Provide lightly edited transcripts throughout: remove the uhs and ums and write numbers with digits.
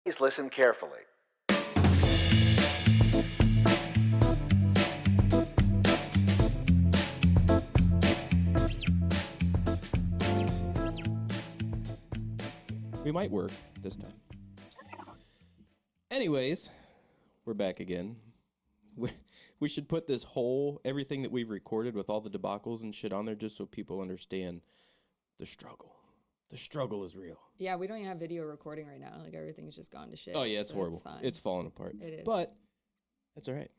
Please listen carefully. We might work this time. Anyways, we're back again. We should put this whole, everything that we've recorded with all the debacles and shit on there just so people understand the struggle. The struggle is real. Yeah, we don't even have video recording right now. Like, everything's just gone to shit. Oh, yeah, it's horrible. It's falling apart. It is. But that's all right.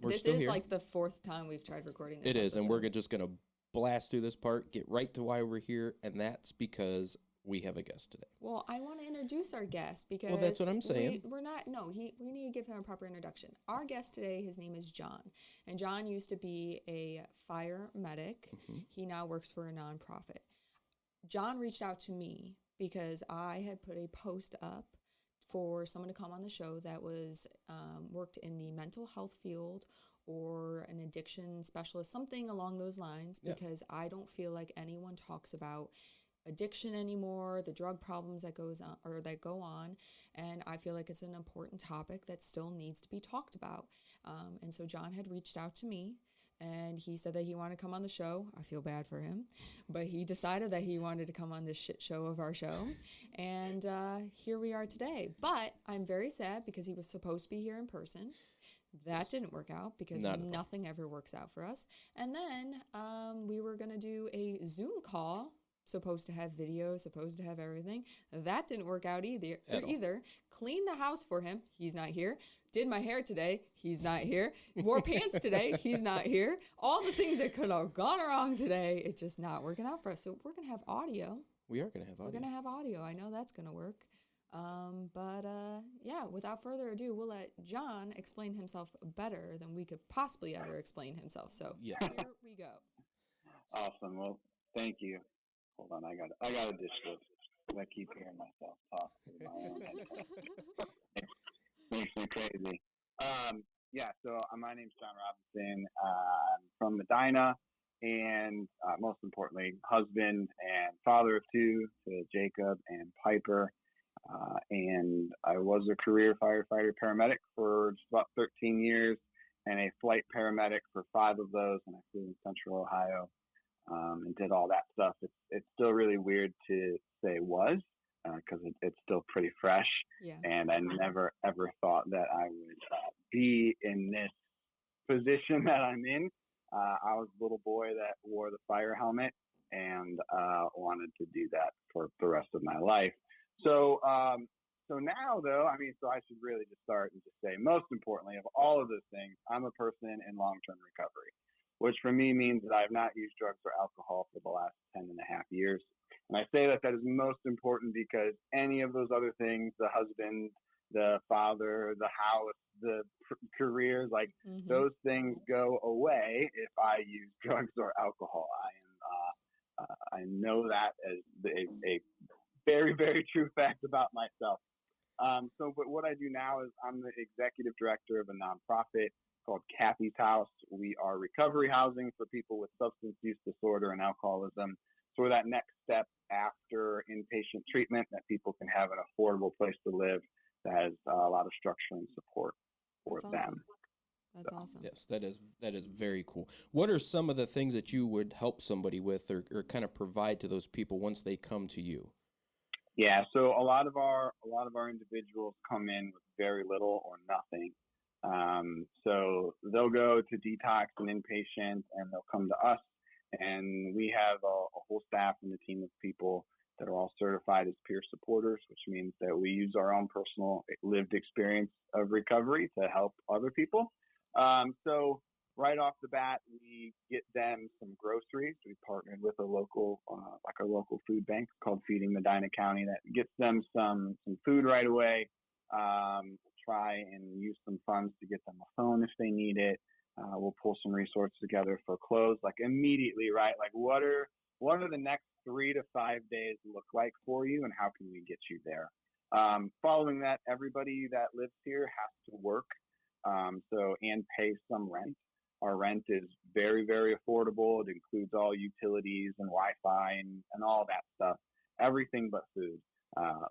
We're this still is here. Like the fourth time we've tried recording this It is, episode. and we're just going to blast through this part, get right to why we're here, and that's because we have a guest today. Well, I want to introduce our guest because... Well, that's what I'm saying. We need to give him a proper introduction. Our guest today, his name is John. And John used to be a fire medic. Mm-hmm. He now works for a nonprofit. John reached out to me because I had put a post up for someone to come on the show that was worked in the mental health field or an addiction specialist, something along those lines, because I don't feel like anyone talks about addiction anymore, the drug problems that go on, and I feel like it's an important topic that still needs to be talked about. And so John had reached out to me, and he said that he wanted to come on the show. I feel bad for him, but he decided that he wanted to come on this shit show of our show, and here we are today. But I'm very sad because he was supposed to be here in person. That didn't work out because nothing ever works out for us. And then we were going to do a Zoom call, supposed to have video, supposed to have everything. That didn't work out either. Cleaned the house for him. He's not here. Did my hair today. He's not here. Wore pants today. He's not here. All the things that could have gone wrong today, it's just not working out for us. So we're going to have audio. We are going to have audio. We're going to have audio. I know that's going to work. Without further ado, we'll let John explain himself better than we could possibly ever explain himself. So Here we go. Awesome. Well, thank you. Hold on, I gotta dish this. I keep hearing myself talk. Makes me crazy. So my name's John Robinson. I'm from Medina, and most importantly, husband and father of two to Jacob and Piper. And I was a career firefighter paramedic for just about 13 years, and a flight paramedic for 5 of those, and I flew in Central Ohio. And did all that stuff. It's still really weird to say was, because it's still pretty fresh. Yeah. And I never, ever thought that I would be in this position that I'm in. I was a little boy that wore the fire helmet and wanted to do that for the rest of my life. So now, though, so I should really just start and just say, most importantly, of all of those things, I'm a person in long-term recovery, which for me means that I have not used drugs or alcohol for the last 10 and a half years. And I say that is most important because any of those other things, the husband, the father, the house, the careers, those things go away if I use drugs or alcohol. I know that as a very, very true fact about myself. But what I do now is I'm the executive director of a nonprofit called CATHY'S. We are recovery housing for people with substance use disorder and alcoholism. So we're that next step after inpatient treatment that people can have an affordable place to live that has a lot of structure and support for them. That's awesome. Yes, that is very cool. What are some of the things that you would help somebody with or kind of provide to those people once they come to you? Yeah, so a lot of our individuals come in with very little or nothing. So they'll go to detox and inpatient, and they'll come to us, and we have a whole staff and a team of people that are all certified as peer supporters, which means that we use our own personal lived experience of recovery to help other people. So right off the bat, we get them some groceries. We partnered with a local food bank called Feeding Medina County that gets them some food right away. Try and use some funds to get them a phone if they need it. We'll pull some resources together for clothes, immediately, right? What are the next 3 to 5 days look like for you, and how can we get you there? Following that, everybody that lives here has to work, and pay some rent. Our rent is very, very affordable. It includes all utilities and Wi-Fi and all that stuff, everything but food.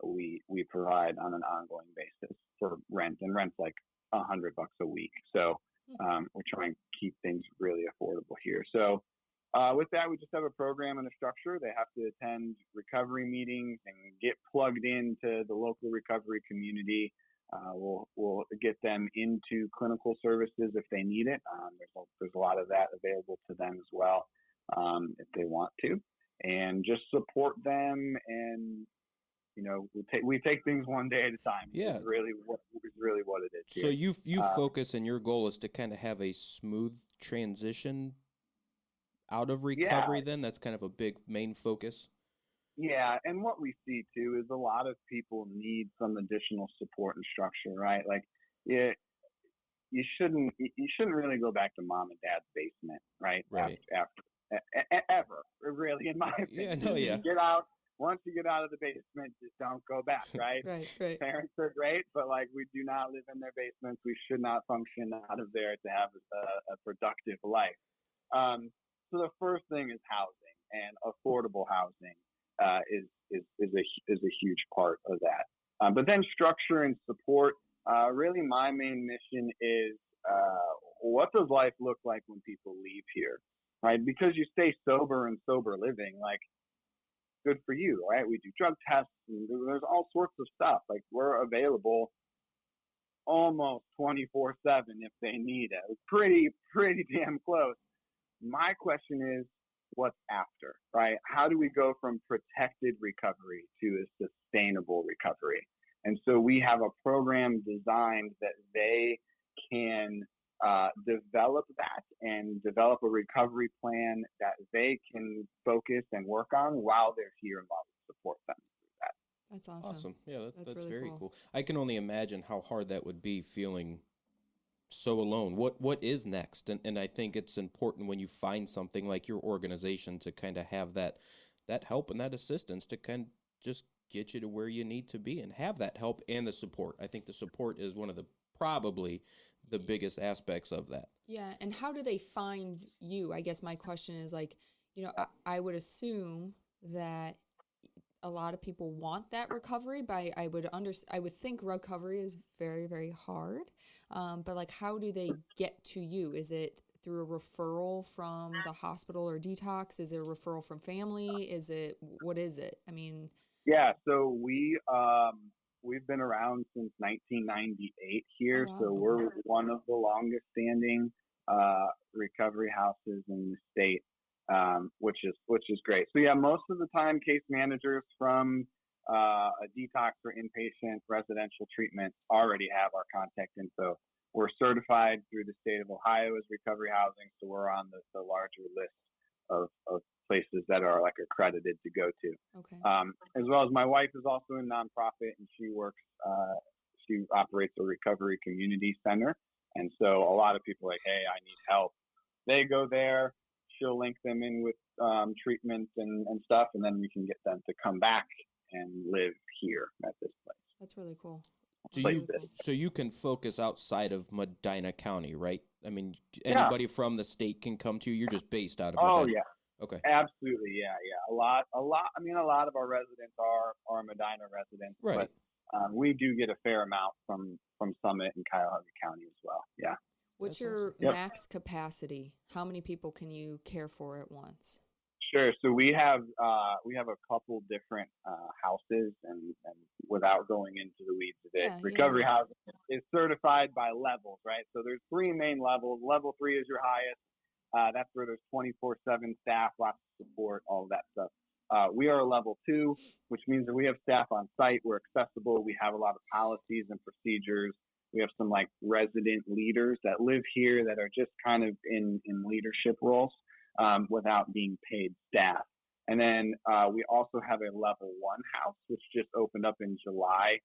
we provide on an ongoing basis for rent, and rent's like $100 a week. So we're trying to keep things really affordable here. So with that, we just have a program and a structure. They have to attend recovery meetings and get plugged into the local recovery community. We'll get them into clinical services if they need it. There's a lot of that available to them as well if they want to, and just support them. And we take things one day at a time. Yeah, is really what it is. So you focus, and your goal is to kind of have a smooth transition out of recovery. Yeah. Then that's kind of a big main focus. Yeah, and what we see too is a lot of people need some additional support and structure, right? Like, you shouldn't really go back to mom and dad's basement, right? Right. Ever, really, in my opinion. Yeah, no, yeah. Once you get out of the basement, just don't go back, right? Right. Parents are great, but like, we do not live in their basements. We should not function out of there to have a productive life. So the first thing is housing, and affordable housing is a huge part of that. But then structure and support. Really, my main mission is what does life look like when people leave here, right? Because you stay sober and sober living, like, good for you, right? We do drug tests, and there's all sorts of stuff. Like, we're available almost 24/7 if they need it. It's pretty damn close. My question is, what's after, right? How do we go from protected recovery to a sustainable recovery? And so we have a program designed that they can develop that and develop a recovery plan that they can focus and work on while they're here, and while we support them through that. That's awesome. Yeah, that's really very cool. cool. I can only imagine how hard that would be, feeling so alone. What is next? And I think it's important when you find something like your organization to kind of have that help and that assistance to kind of just get you to where you need to be, and have that help and the support. I think the support is one of probably the biggest aspects of that. Yeah, and how do they find you? I guess my question is, like, I would assume that a lot of people want that recovery, but I would think recovery is very, very hard. But like, how do they get to you? Is it through a referral from the hospital or detox? Is it a referral from family? What is it? I mean, yeah. So we've been around since 1998 here. Oh, wow. So we're one of the longest standing recovery houses in the state. Which is great. So yeah, most of the time, case managers from a detox or inpatient residential treatment already have our contact info. We're certified through the state of Ohio as recovery housing, so we're on the larger list of places that are like accredited to go to. Okay. As well as my wife is also in nonprofit, and she operates a recovery community center. And so a lot of people are like, hey, I need help. They go there. She'll link them in with treatment and stuff, and then we can get them to come back and live here at this place. That's really cool. So you can focus outside of Medina County, right? I mean, anybody from the state can come to you. You're just based out of Medina. Oh yeah. Okay. Absolutely, yeah. A lot. I mean, a lot of our residents are Medina residents, right? But we do get a fair amount from Summit and Cuyahoga County as well. Yeah. What's That's your awesome. max capacity? How many people can you care for at once? Sure. So we have a couple different houses, and without going into the weeds of it, recovery housing is certified by levels, right? So there's 3 main levels. Level 3 is your highest. That's where there's 24/7 staff, lots of support, all of that stuff. We are a level 2, which means that we have staff on site. We're accessible. We have a lot of policies and procedures. We have some like resident leaders that live here that are just kind of in leadership roles without being paid staff. And then we also have a level 1 house, which just opened up in July.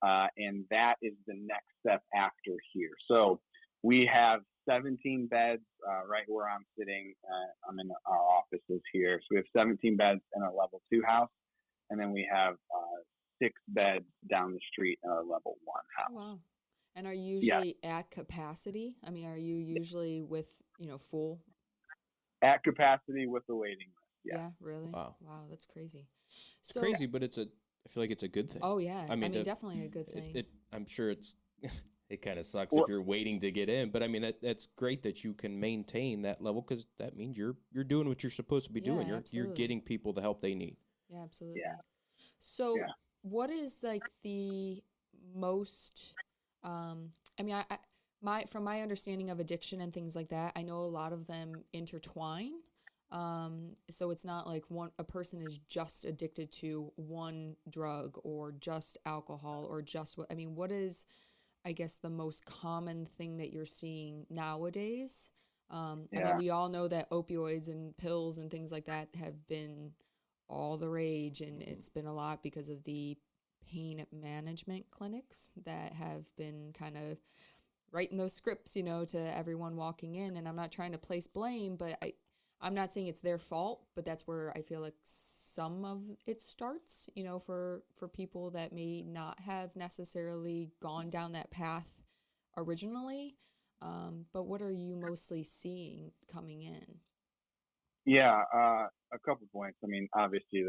And that is the next step after here. So we have 17 beds right where I'm sitting. I'm in our offices here. So we have 17 beds in our level 2 house. And then we have 6 beds down the street in our level 1 house. Oh, wow. And are you usually at capacity? I mean, are you usually with, full? At capacity with the waiting list. Yeah, really? Wow. Wow, that's crazy. It's crazy, but it's I feel like it's a good thing. Oh yeah, I mean, definitely a good thing. I'm sure it's it kind of sucks Well, if you're waiting to get in, but I mean that's great that you can maintain that level because that means you're doing what you're supposed to be doing. Yeah, You're absolutely. getting people the help they need. Yeah, absolutely. yeah, So, yeah. what is like the most? I mean, my from my understanding of addiction and things like that, I know a lot of them intertwine. So it's not like a person is just addicted to one drug or just alcohol or just what. I mean, what is, I guess, the most common thing that you're seeing nowadays? I mean, Yeah. we all know that opioids and pills and things like that have been all the rage, and it's been a lot because of the pain management clinics that have been kind of writing those scripts, to everyone walking in. And I'm not trying to place blame, but I'm not saying it's their fault, but that's where I feel like some of it starts, for people that may not have necessarily gone down that path originally. But what are you mostly seeing coming in? Yeah, a couple points. I mean, obviously,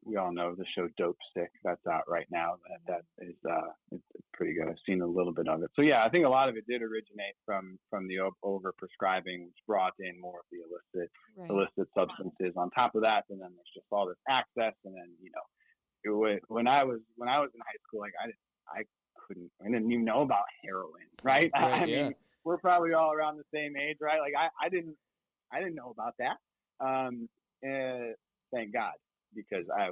we all know the show Dope Sick that's out right now. That is it's pretty good. I've seen a little bit of it. So yeah, I think a lot of it did originate from the over prescribing, which brought in more of the Right. illicit substances. On top of that, and then there's just all this access, and then when I was in high school, like I didn't even know about heroin, right? Right, I yeah. mean, we're probably all around the same age, right? Like I didn't know about that. Um, thank God, because I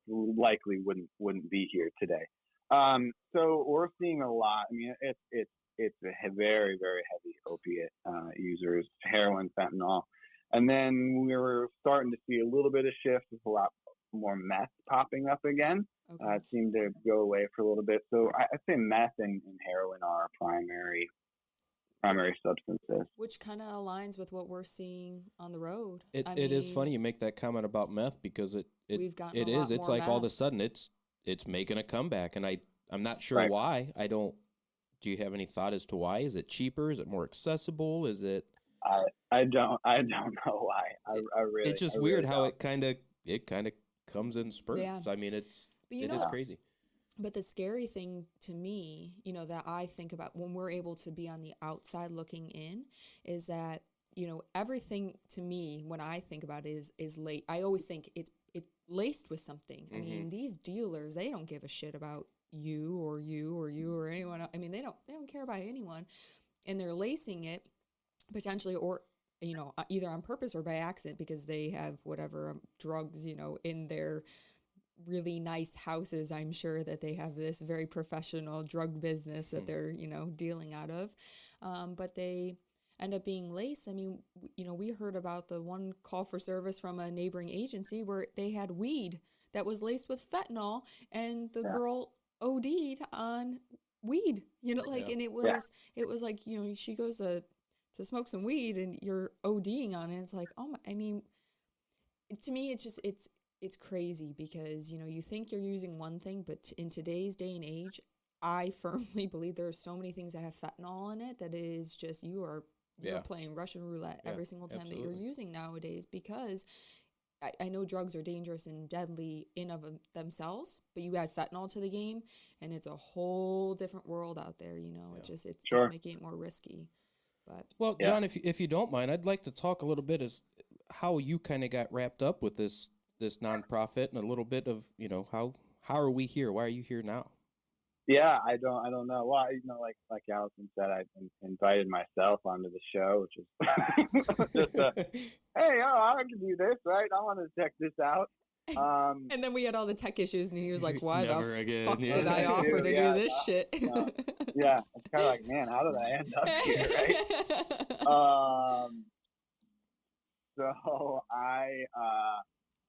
likely wouldn't be here today. So we're seeing a lot. I mean, it's a very very heavy opiate users, heroin, fentanyl, and then we were starting to see a little bit of shift with a lot more meth popping up again. Okay. It seemed to go away for a little bit. So I'd say meth and heroin are primary substances. Which kind of aligns with what we're seeing on the road. It is funny you make that comment about meth because We've gotten it a is. lot It's more like all of a meth. sudden it's making a comeback, and I'm not sure Right. why. I don't. Do you have any thought as to why? Is it cheaper? Is it more accessible? Is it? I don't know why. It's just I weird really how don't. it kind of comes in Yeah. spurts. I mean, But it is crazy. but the scary thing to me, that I think about when we're able to be on the outside looking in is that, everything to me when I think about it is late. I always think it's laced with something. I mean, these dealers, they don't give a shit about you or you or you or anyone else. I mean, they don't care about anyone, and they're lacing it potentially or either on purpose or by accident because they have whatever drugs, in their really nice houses. I'm sure that they have this very professional drug business that they're, dealing out of. But they end up being laced. I mean, we heard about the one call for service from a neighboring agency where they had weed that was laced with fentanyl, and the Yeah. girl OD'd on weed, Yeah. and it was like, she goes to smoke some weed and you're ODing on it. It's like, oh my, I mean, to me, it's crazy because, you think you're using one thing, but in today's day and age, I firmly believe there are so many things that have fentanyl in it that it is just, you're Yeah. playing Russian roulette Yeah, every single time that you're absolutely. using nowadays because I know drugs are dangerous and deadly in of themselves, but you add fentanyl to the game and it's a whole different world out there, it's Sure. making it more risky. But Well, Yeah. John, if you don't mind, I'd like to talk a little bit as how you kind of got wrapped up with this nonprofit and a little bit of how are we here? Why are you here now? Yeah, I don't know. Well, like Allison said, I invited myself onto the show, which is just hey, I can do this, right? I want to check this out. and then we had all the tech issues, and he was like, "Why Never the again, fuck yeah. did I offer to do this no, shit?" no. Yeah, it's kind of like, man, how did I end up here, right? So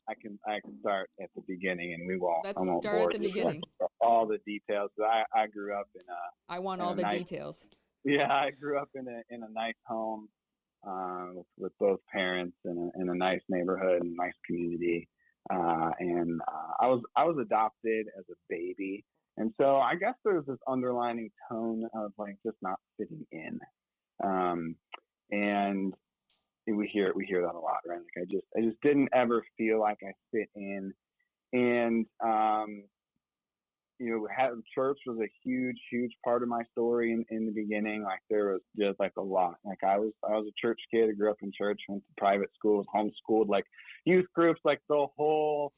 I can start at the beginning, and I Let's won't start bore at the you beginning. with all the details. But I grew up I want in all a the nice details. I grew up in a nice home with both parents in a nice neighborhood and nice community. And I was adopted as a baby, and so I guess there's this underlining tone of like just not fitting in. And we hear that a lot, right? Like I just didn't ever feel like I fit in, and church was a huge part of my story in the beginning. Like there was just like a lot. Like I was a church kid. I grew up in church, went to private schools, homeschooled, like youth groups, like the whole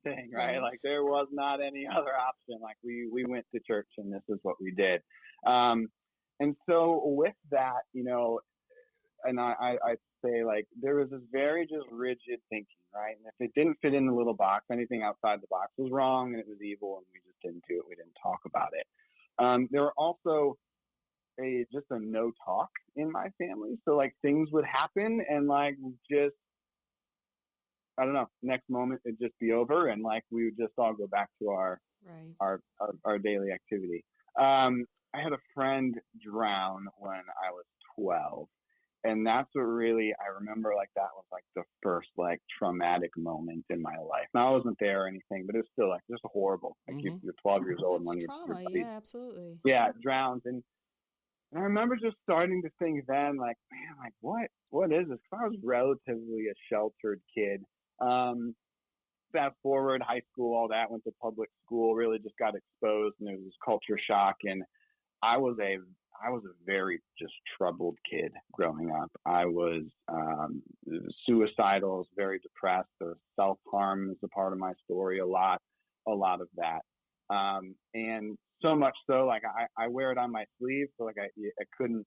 thing, right? Like there was not any other option. Like we went to church and this is what we did. And so with that, and I'd say like there was this very just rigid thinking, right? And if it didn't fit in the little box, anything outside the box was wrong and it was evil, and we just didn't do it. We didn't talk about it. There were also just a no talk in my family. So like things would happen and like just, I don't know, next moment it'd just be over and like we would just all go back to our daily activity. I had a friend drown when I was 12. And that's what really, I remember like that was like the first like traumatic moment in my life. Now I wasn't there or anything, but it was still like just horrible. Like you're 12 years old. That's when trauma. you're Yeah, absolutely. Yeah, drowned. And I remember just starting to think then like, man, like what is this? 'Cause I was relatively a sheltered kid. Fast forward, high school, all that, went to public school, really just got exposed, and there was this culture shock. And I was a very just troubled kid growing up. I was suicidal, was very depressed. The self-harm is a part of my story, a lot of that. And so much so, like I wear it on my sleeve, so like I couldn't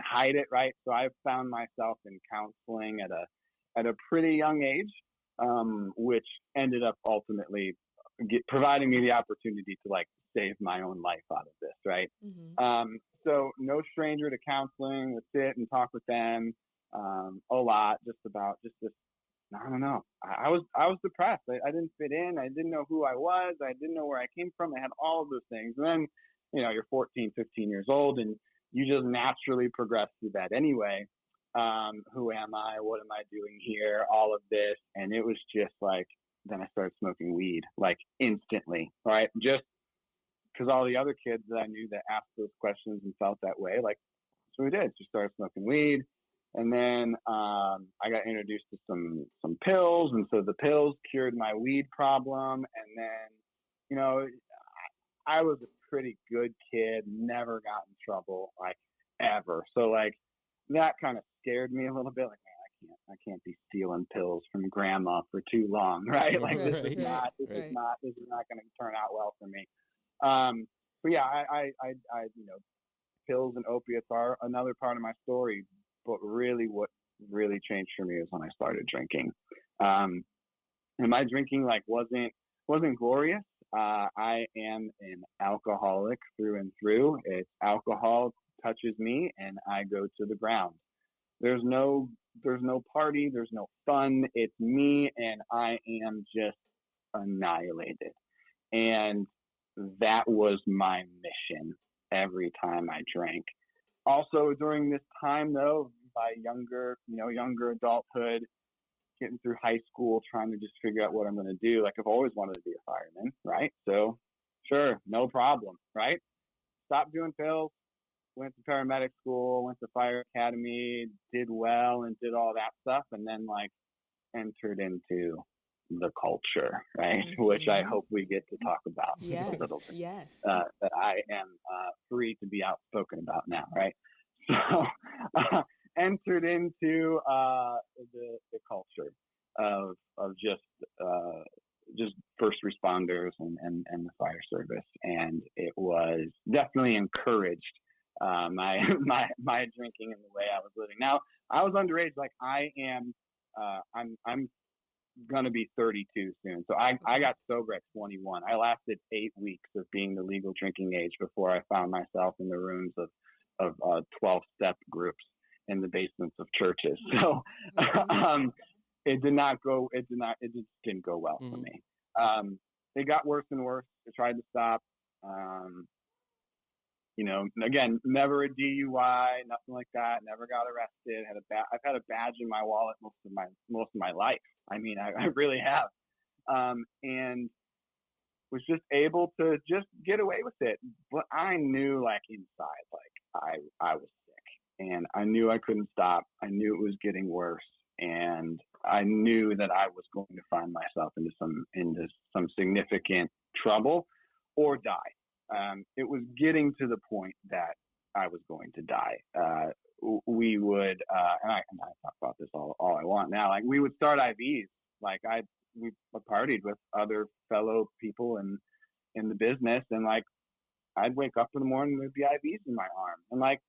hide it, right? So I found myself in counseling at a pretty young age, which ended up ultimately providing me the opportunity to like save my own life out of this, right? So no stranger to counseling, would sit and talk with them a lot, just about just this. I don't know. I was depressed. I didn't fit in. I didn't know who I was. I didn't know where I came from. I had all of those things. And then, you're 14, 15 years old, and you just naturally progress through that anyway. Who am I? What am I doing here? All of this. And it was just like, then I started smoking weed, like instantly, right? Just because all the other kids that I knew that asked those questions and felt that way, like, so we did. Just started smoking weed. And then I got introduced to some pills. And so the pills cured my weed problem. And then, I was a pretty good kid, never got in trouble, like, ever. So, like, that kind of scared me a little bit. Like, man, I can't be stealing pills from grandma for too long, right? Like, this is not going to turn out well for me. But yeah, I pills and opiates are another part of my story, but really what really changed for me is when I started drinking. And my drinking like wasn't glorious. I am an alcoholic through and through. It's alcohol touches me and I go to the ground. There's no party, there's no fun. It's me and I am just annihilated. And that was my mission every time I drank. Also during this time though, by younger adulthood, getting through high school, trying to just figure out what I'm going to do. Like I've always wanted to be a fireman, right? So sure, no problem, right? Stopped doing pills, went to paramedic school, went to fire academy, did well and did all that stuff. And then like entered into the culture, right? Mm-hmm. Which I hope we get to talk about a little bit. Yes. That I am free to be outspoken about now, right? So entered into the culture of just first responders and the fire service, and it was definitely encouraged my drinking and the way I was living. Now I was underage, like I am. I'm gonna be 32 soon, so I got sober at 21. I lasted 8 weeks of being the legal drinking age before I found myself in the rooms of 12-step groups in the basements of churches. So it just didn't go well for me. It got worse and worse. I tried to stop. Again, never a DUI, nothing like that. Never got arrested. I've had a badge in my wallet most of my life. I mean, I really have, and was just able to just get away with it. But I knew, like inside, like I was sick, and I knew I couldn't stop. I knew it was getting worse, and I knew that I was going to find myself into some significant trouble. or die. It was getting to the point that I was going to die. We would, and I talk about this all I want now. Like we would start IVs. Like we partied with other fellow people in the business, and like I'd wake up in the morning with the IVs in my arm, and like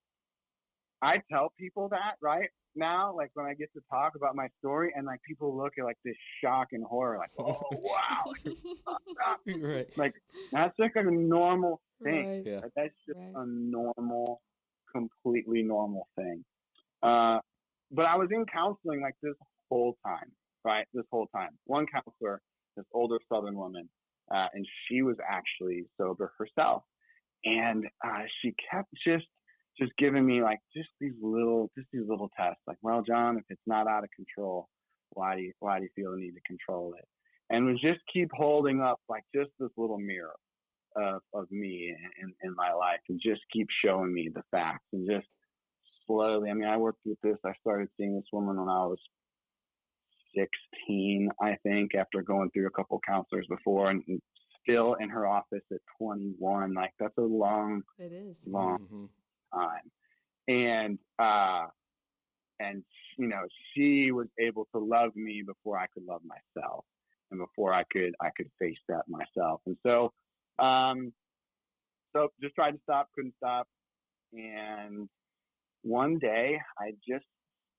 I tell people that right now, like when I get to talk about my story, and like people look at like this shock and horror, like, oh wow, Right. like that's like a normal thing. Right. Yeah. Like, that's just Right. a normal, completely normal thing. But I was in counseling like this whole time, right? This whole time. One counselor, this older Southern woman, and she was actually sober herself, and she kept just giving me like just these little tests, like, well, John, if it's not out of control, why do you feel the need to control it? And would just keep holding up like just this little mirror of me in my life, and just keep showing me the facts, and just slowly. I mean, I worked with this. I started seeing this woman when I was 16, I think, after going through a couple counselors before, and still in her office at 21. Like that's a long Mm-hmm. time. And you know, she was able to love me before I could love myself, and before I could face that myself. And so just tried to stop, couldn't stop. And one day I just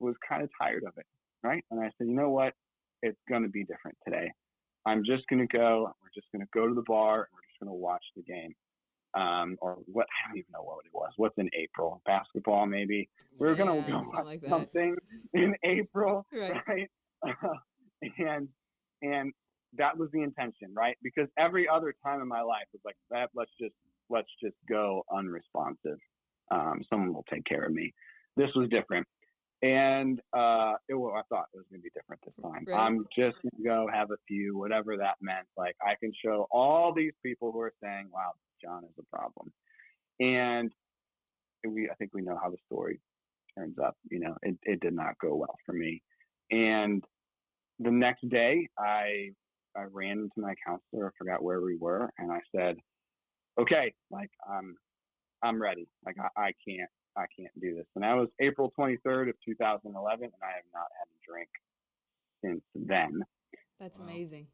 was kind of tired of it, right? And I said, you know what? It's going to be different today. I'm just going to go. We're just going to go to the bar, and we're just going to watch the game. Or what? I don't even know what it was. What's in April? Basketball, maybe. We were going to go watch like that. something in April, Right. and that was the intention, right? Because every other time in my life was like that. Let's just go unresponsive. Someone will take care of me. This was different. And I thought it was going to be different this time. Right. I'm just going to go have a few, whatever that meant. Like I can show all these people who are saying, wow, John is a problem. And I think we know how the story turns up. You know, it did not go well for me. And the next day I ran into my counselor. I forgot where we were. And I said, okay, like I'm ready. Like I can't do this. And that was April 23rd of 2011, and I have not had a drink since then. That's amazing.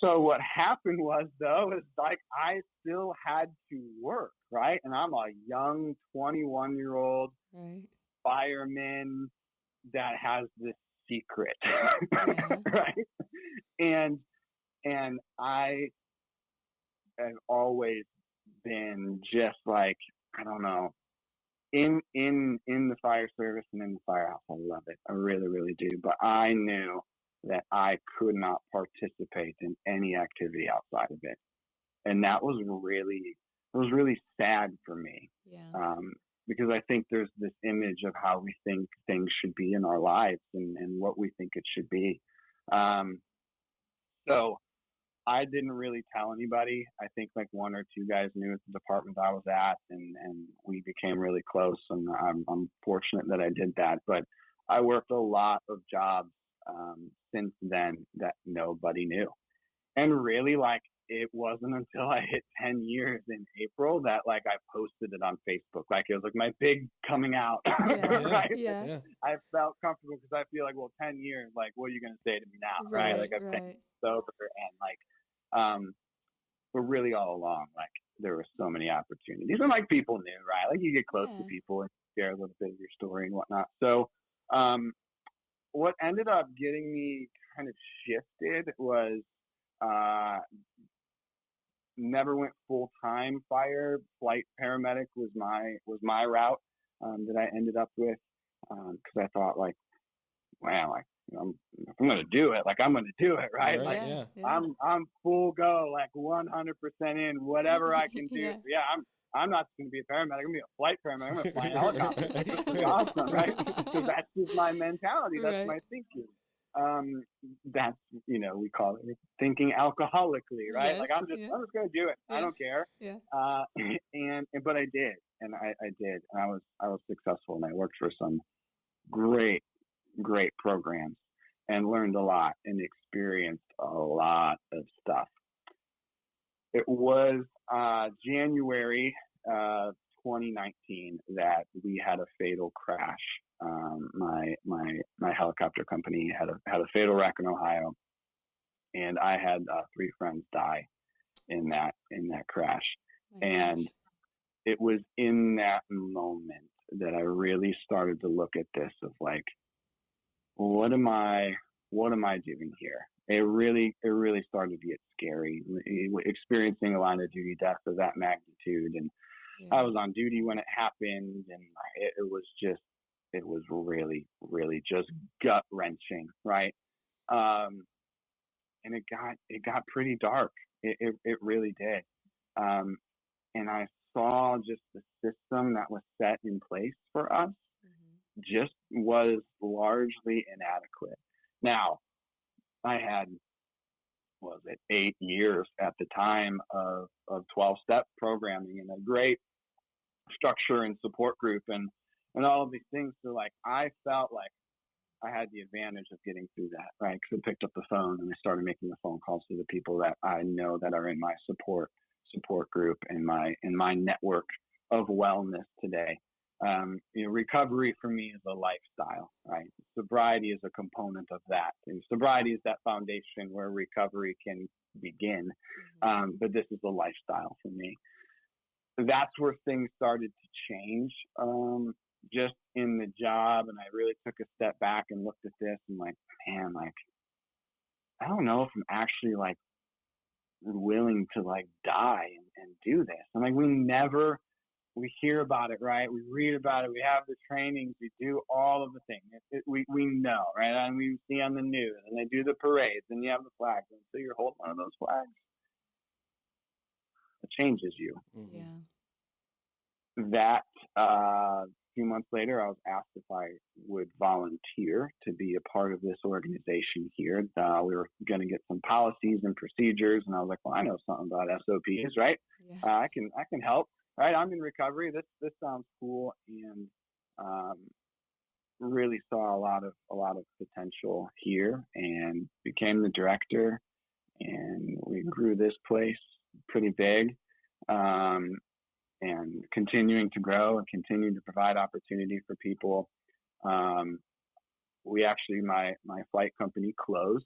So what happened was, though, is like I still had to work, right? And I'm a young 21-year-old Right. fireman that has this secret, Yeah. right? And I have always been just like, I don't know, in the fire service and in the firehouse. I love it. I really, really do. But I knew that I could not participate in any activity outside of it. And that was really sad for me. Yeah. Because I think there's this image of how we think things should be in our lives, and what we think it should be. So I didn't really tell anybody. I think like one or two guys knew at the department I was at, and we became really close. And I'm fortunate that I did that. But I worked a lot of jobs since then that nobody knew. And really, like, it wasn't until I hit 10 years in April that like I posted it on Facebook. Like it was like my big coming out. Yeah. Right? Yeah. I felt comfortable because I feel like, well, 10 years, like, what are you going to say to me now? Right. Like I've been Right. sober, and like, but really all along, like there were so many opportunities, and like people knew, right? Like you get close to people and share a little bit of your story and whatnot. So, what ended up getting me kind of shifted was, never went full time fire. Flight paramedic was my route that I ended up with, because I thought like, wow, like, you know, if I'm gonna do it, like I'm gonna do it, right? Like Yeah. I'm full go, like 100% in whatever I can do. Yeah. I'm not gonna be a paramedic. I'm gonna be a flight paramedic. I'm gonna fly an helicopter. That's awesome, right? So that's just my mentality. That's Right. my thinking. That's, you know, we call it thinking alcoholically, right? Yes, Like I'm just gonna do it. I Yeah. don't care. Yeah. But I did, and I did, and I was successful, and I worked for some great programs and learned a lot and experienced a lot of stuff. It was January 2019 that we had a fatal crash. My helicopter company had a fatal wreck in Ohio, and I had 3 friends die in that crash. My And gosh. it was in that moment that I really started to look at this of like, what am I doing here? It really started to get scary, experiencing a line of duty death of that magnitude. And I Yeah. was on duty when it happened, and it was really, really just gut wrenching, right? And it got pretty dark. It really did. And I saw just the system that was set in place for us Mm-hmm. just was largely inadequate. Now, I had, what was it, 8 years at the time of 12-step programming and a great structure and support group and all of these things. So like, I felt like I had the advantage of getting through that, right? Because I picked up the phone and I started making the phone calls to the people that I know that are in my support group and my network of wellness today. Recovery for me is a lifestyle, right? Sobriety is a component of that. And sobriety is that foundation where recovery can begin. Mm-hmm. But this is a lifestyle for me. That's where things started to change, just in the job. And I really took a step back and looked at this and like, man, like, I don't know if I'm actually like willing to like die and do this. And like, we hear about it, right? We read about it. We have the trainings. We do all of the things. We know, right? And we see on the news, and they do the parades, and you have the flags. And so you're holding one of those flags. It changes you. Mm-hmm. Yeah. That a few months later, I was asked if I would volunteer to be a part of this organization here. We were going to get some policies and procedures, and I was like, well, I know something about SOPs, right? Yeah. I can help. Right, I'm in recovery. This sounds cool, and really saw a lot of potential here, and became the director. And we grew this place pretty big, and continuing to grow and continue to provide opportunity for people. We actually, my flight company closed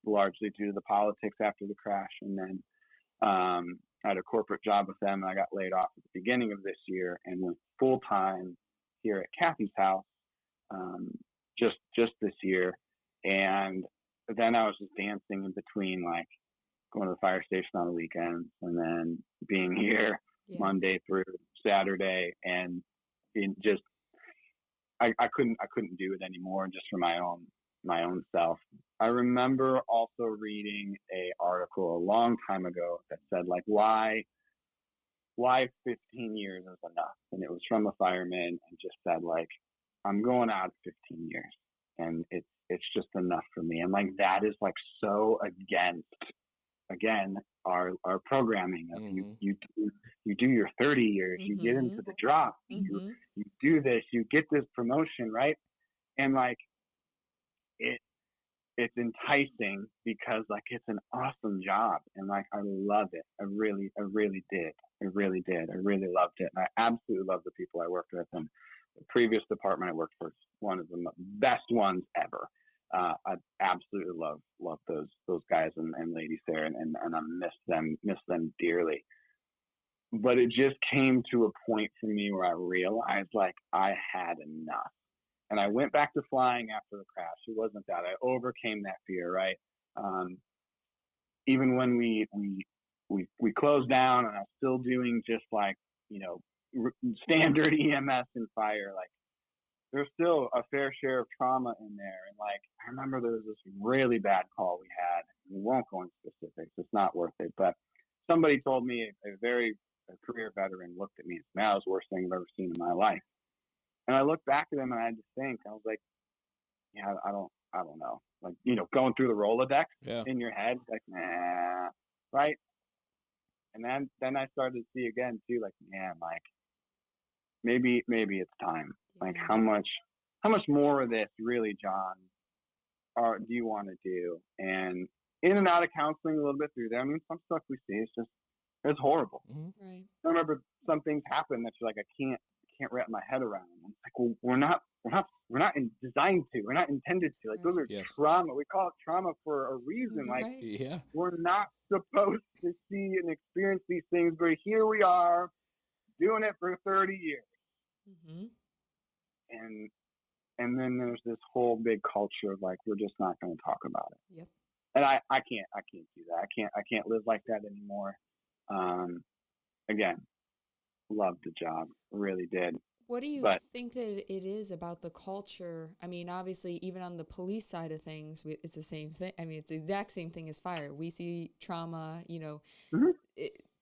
largely due to the politics after the crash, and then I had a corporate job with them, and I got laid off at the beginning of this year and went full time here at CATHY'S house just this year. And then I was just dancing in between, like going to the fire station on the weekends and then being here Monday through Saturday, and just I couldn't do it anymore just for my own self. I remember also reading a article a long time ago that said like why 15 years is enough, and it was from a fireman, and just said like, I'm going out at 15 years and it's just enough for me. And like, that is like so against again our programming of Mm-hmm. you do your 30 years, Mm-hmm. you get into the drop, Mm-hmm. you do this, you get this promotion, right? And like, it's enticing because like it's an awesome job, and like I love it. I really did. I really loved it, and I absolutely love the people I worked with. And the previous department I worked for is one of the best ones ever. I absolutely love those guys and ladies there, and I miss them dearly. But it just came to a point for me where I realized like I had enough. And I went back to flying after the crash. It wasn't that. I overcame that fear, right? Even when we closed down, and I was still doing just like, standard EMS and fire, like there's still a fair share of trauma in there. And like, I remember there was this really bad call we had. We won't go into specifics. It's not worth it. But somebody told me, a career veteran looked at me and said, "Man, that was the worst thing I've ever seen in my life." And I looked back at him and I had to think. I was like, yeah, I don't know. Like, going through the Rolodex in your head, like, nah, right? And then I started to see again too, like, man, like maybe it's time. Like, how much more of this really, John, do you want to do? And in and out of counseling a little bit through there. I mean, some stuff we see it's horrible. Mm-hmm. Right. I remember some things happen that you're like, I can't wrap my head around. And it's like, well, we're not designed to. We're not intended to. Like, those are Yes. trauma. We call it trauma for a reason. Like, Right. Yeah. we're not supposed to see and experience these things, but here we are doing it for 30 years. Mm-hmm. And then there's this whole big culture of like, we're just not going to talk about it. Yep. And I can't do that. I can't live like that anymore. Again, loved the job, really did. What do you But think that it is about the culture? I mean, obviously, even on the police side of things, it's the same thing. I mean, it's the exact same thing as fire. We see trauma, Mhm.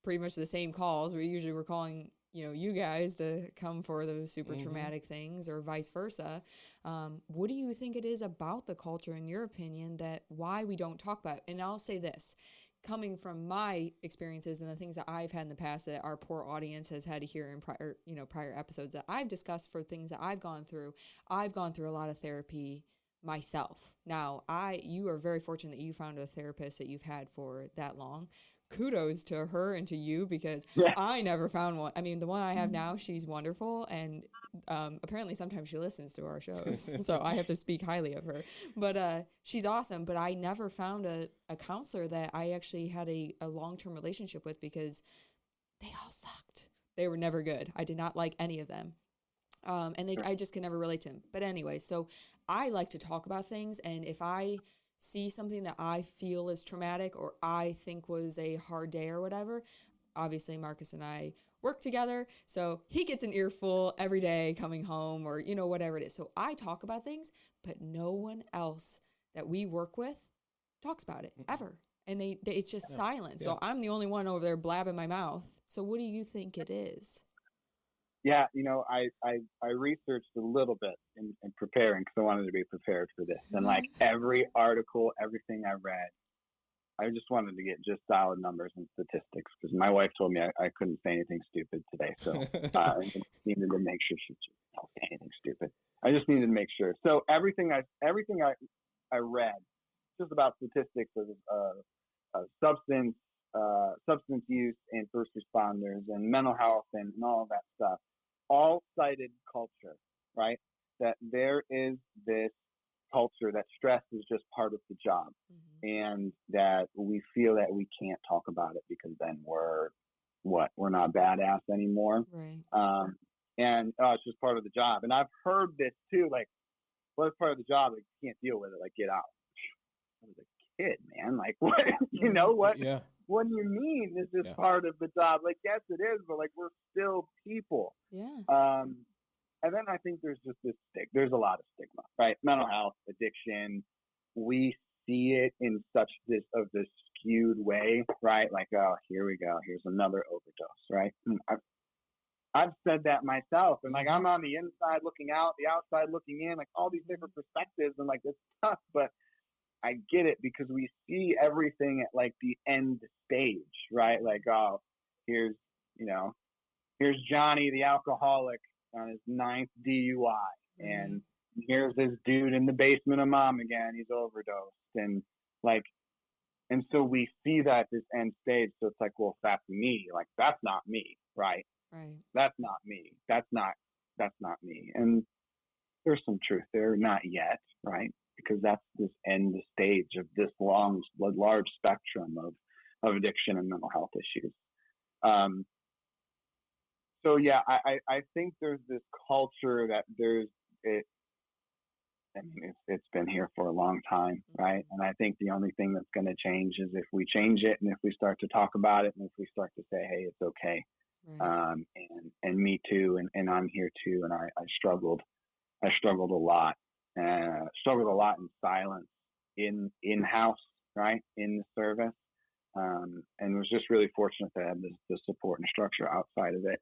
pretty much the same calls. We're calling, you guys to come for those super traumatic things or vice versa. What do you think it is about the culture, in your opinion, that why we don't talk about it? And I'll say this. Coming from my experiences and the things that I've had in the past that our poor audience has had to hear in prior episodes that I've discussed for things that I've gone through a lot of therapy myself. Now, you are very fortunate that you found a therapist that you've had for that long. Kudos to her and to you, because Yeah. I never found one. I mean, the one I have now, she's wonderful, and apparently sometimes she listens to our shows, so I have to speak highly of her. But she's awesome, but I never found a counselor that I actually had a long-term relationship with, because they all sucked. They were never good. I did not like any of them. I just can never relate to them. But anyway, so I like to talk about things, and if I see something that I feel is traumatic or I think was a hard day or whatever, obviously Marcus and I work together, so he gets an earful every day coming home or, whatever it is. So I talk about things, but no one else that we work with talks about it ever. And it's just silent. Yeah. So I'm the only one over there blabbing my mouth. So what do you think it is? Yeah, I researched a little bit in preparing because I wanted to be prepared for this. And like every article, everything I read, I just wanted to get just solid numbers and statistics, because my wife told me I couldn't say anything stupid today. So I just needed to make sure she don't say anything stupid. I just needed to make sure. So everything I read just about statistics of substance use and first responders and mental health and all of that stuff, all cited culture, right? That there is this culture that stress is just part of the job, and that we feel that we can't talk about it because then we're not badass anymore. Right. And it's just part of the job. And I've heard this too, like, well, it's part of the job, like, you can't deal with it, like, get out. I was a kid, man. Like, what? What? Yeah. What do you mean this is part of the job? Like, yes, it is, but like, we're still people. Yeah. And then I think there's just there's a lot of stigma, right? Mental health, addiction. We see it in such this skewed way, right? Like, oh, here we go. Here's another overdose, right? I've said that myself, and like, I'm on the inside looking out, the outside looking in, like all these different perspectives, and like, it's tough, but I get it, because we see everything at like the end stage, right? Like, oh, here's Johnny, the alcoholic, on his 9th DUI, and here's this dude in the basement of mom again, he's overdosed, and so we see that at this end stage. So it's like, well, if that's me, like, that's not me, right? Right. That's not me. That's not me. And there's some truth there, not yet, right? Because that's this end stage of this large spectrum of addiction and mental health issues. So yeah, I think there's this culture that it's been here for a long time, right? And I think the only thing that's going to change is if we change it, and if we start to talk about it, and if we start to say, hey, it's okay. Right. And me too, and I'm here too. And I struggled a lot, struggled a lot in silence, in-house, right, in the service, and was just really fortunate to have the support and structure outside of it.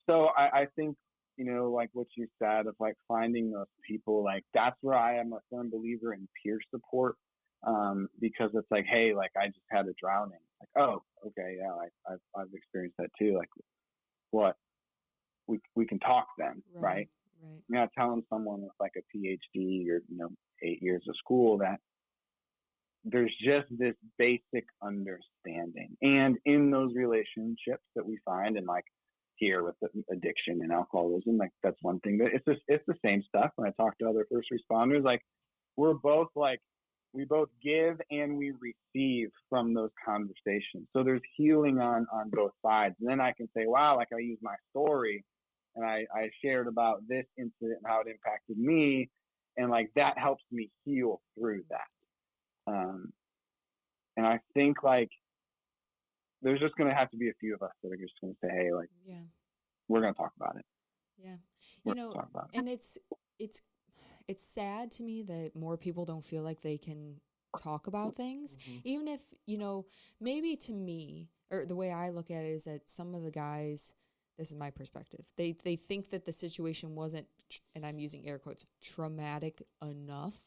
So I think, like what you said, of like finding those people, like, that's where I am a firm believer in peer support, because it's like, hey, like, I just had a drowning. Like, oh, okay, yeah, I've experienced that too. Like, what? We can talk then, right? Right. You're not telling someone with like a PhD or 8 years of school that there's just this basic understanding. And in those relationships that we find, and like here with the addiction and alcoholism, like that's one thing that it's the same stuff. When I talk to other first responders, like we're both like, we both give and we receive from those conversations. So there's healing on both sides. And then I can say, wow, like I use my story and I shared about this incident and how it impacted me. And like that helps me heal through that. And I think like there's just going to have to be a few of us that are just going to say, hey, like, we're going to talk about it. Yeah. We're going to talk about it. And it's sad to me that more people don't feel like they can talk about things, even if, maybe to me, or the way I look at it is that some of the guys, this is my perspective, they think that the situation wasn't, and I'm using air quotes, traumatic enough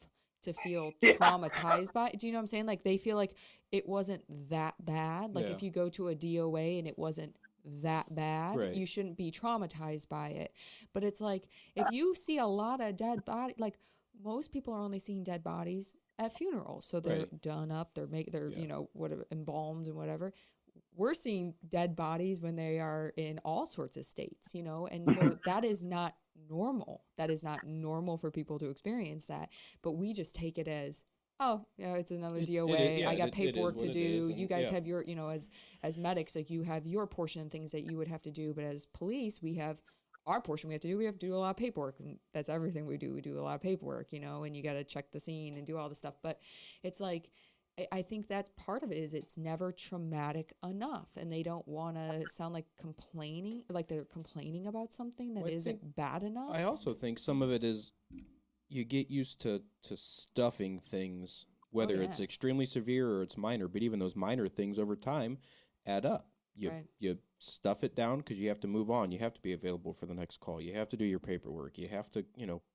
to feel traumatized by it. Do you know what I'm saying? Like they feel like it wasn't that bad. Like if you go to a DOA and it wasn't that bad, you shouldn't be traumatized by it. But it's like if you see a lot of dead bodies, like most people are only seeing dead bodies at funerals, so they're done up, they're whatever, embalmed and whatever. We're seeing dead bodies when they are in all sorts of states, and so that is not normal. That is not normal for people to experience that. But we just take it as, oh, it's another DOA. I got paperwork to do. You guys have your, as medics, like you have your portion of things that you would have to do. But as police, we have our portion we have to do. We have to do a lot of paperwork. And that's everything we do. We do a lot of paperwork, and you got to check the scene and do all the stuff. But it's like, I think that's part of it is it's never traumatic enough, and they don't want to sound like complaining, like they're complaining about something that isn't bad enough. I also think some of it is you get used to stuffing things, whether it's extremely severe or it's minor, but even those minor things over time add up. You stuff it down because you have to move on. You have to be available for the next call. You have to do your paperwork. You have to,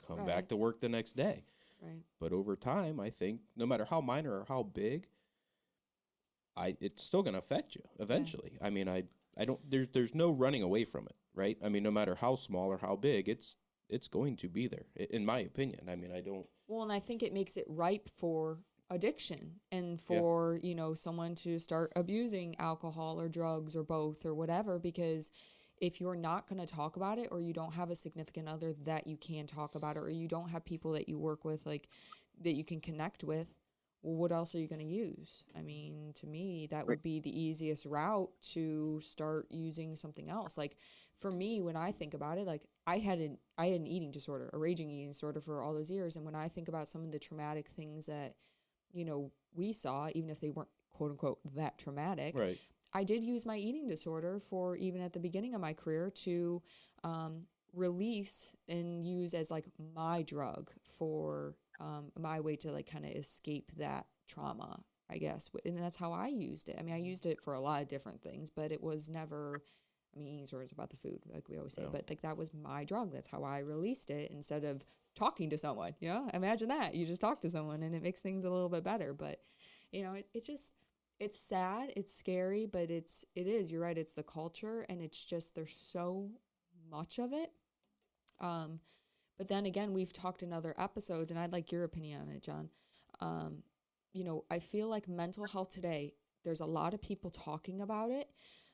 come back to work the next day. Right. But over time, I think no matter how minor or how big, it's still going to affect you eventually. I mean, I don't. There's no running away from it, right? I mean, no matter how small or how big, it's going to be there, in my opinion. I mean, I don't. Well, and I think it makes it ripe for addiction and for someone to start abusing alcohol or drugs or both or whatever, because if you're not going to talk about it, or you don't have a significant other that you can talk about it, or you don't have people that you work with, like that you can connect with, well, what else are you going to use? I mean, to me, that would be the easiest route to start using something else. Like for me, when I think about it, like I had an eating disorder, a raging eating disorder for all those years. And when I think about some of the traumatic things that, we saw, even if they weren't quote unquote that traumatic, I did use my eating disorder for even at the beginning of my career to release and use as like my drug for my way to like kind of escape that trauma, I guess. And that's how I used it. I mean, I used it for a lot of different things, but it was never, eating disorder is about the food, like we always say, but like that was my drug. That's how I released it instead of talking to someone, imagine that. You just talk to someone and it makes things a little bit better. But, it's just, it's sad, it's scary, but it is, you're right, it's the culture, and it's just, there's so much of it. But then again, we've talked in other episodes, and I'd like your opinion on it, John. I feel like mental health today, there's a lot of people talking about it,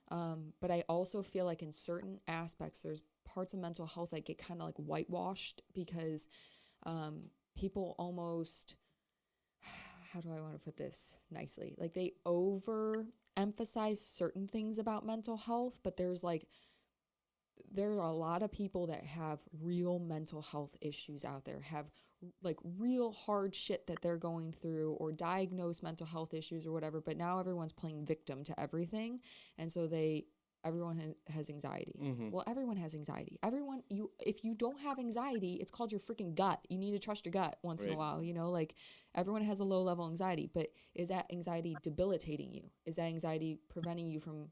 but I also feel like in certain aspects, there's parts of mental health that get kind of like whitewashed because people almost... how do I want to put this nicely? Like they overemphasize certain things about mental health, but there are a lot of people that have real mental health issues out there, have like real hard shit that they're going through, or diagnosed mental health issues or whatever, but now everyone's playing victim to everything. And so everyone has anxiety. Mm-hmm. Well, everyone has anxiety. If you don't have anxiety, it's called your freaking gut. You need to trust your gut once in a while, like everyone has a low level anxiety, but is that anxiety debilitating you? Is that anxiety preventing you from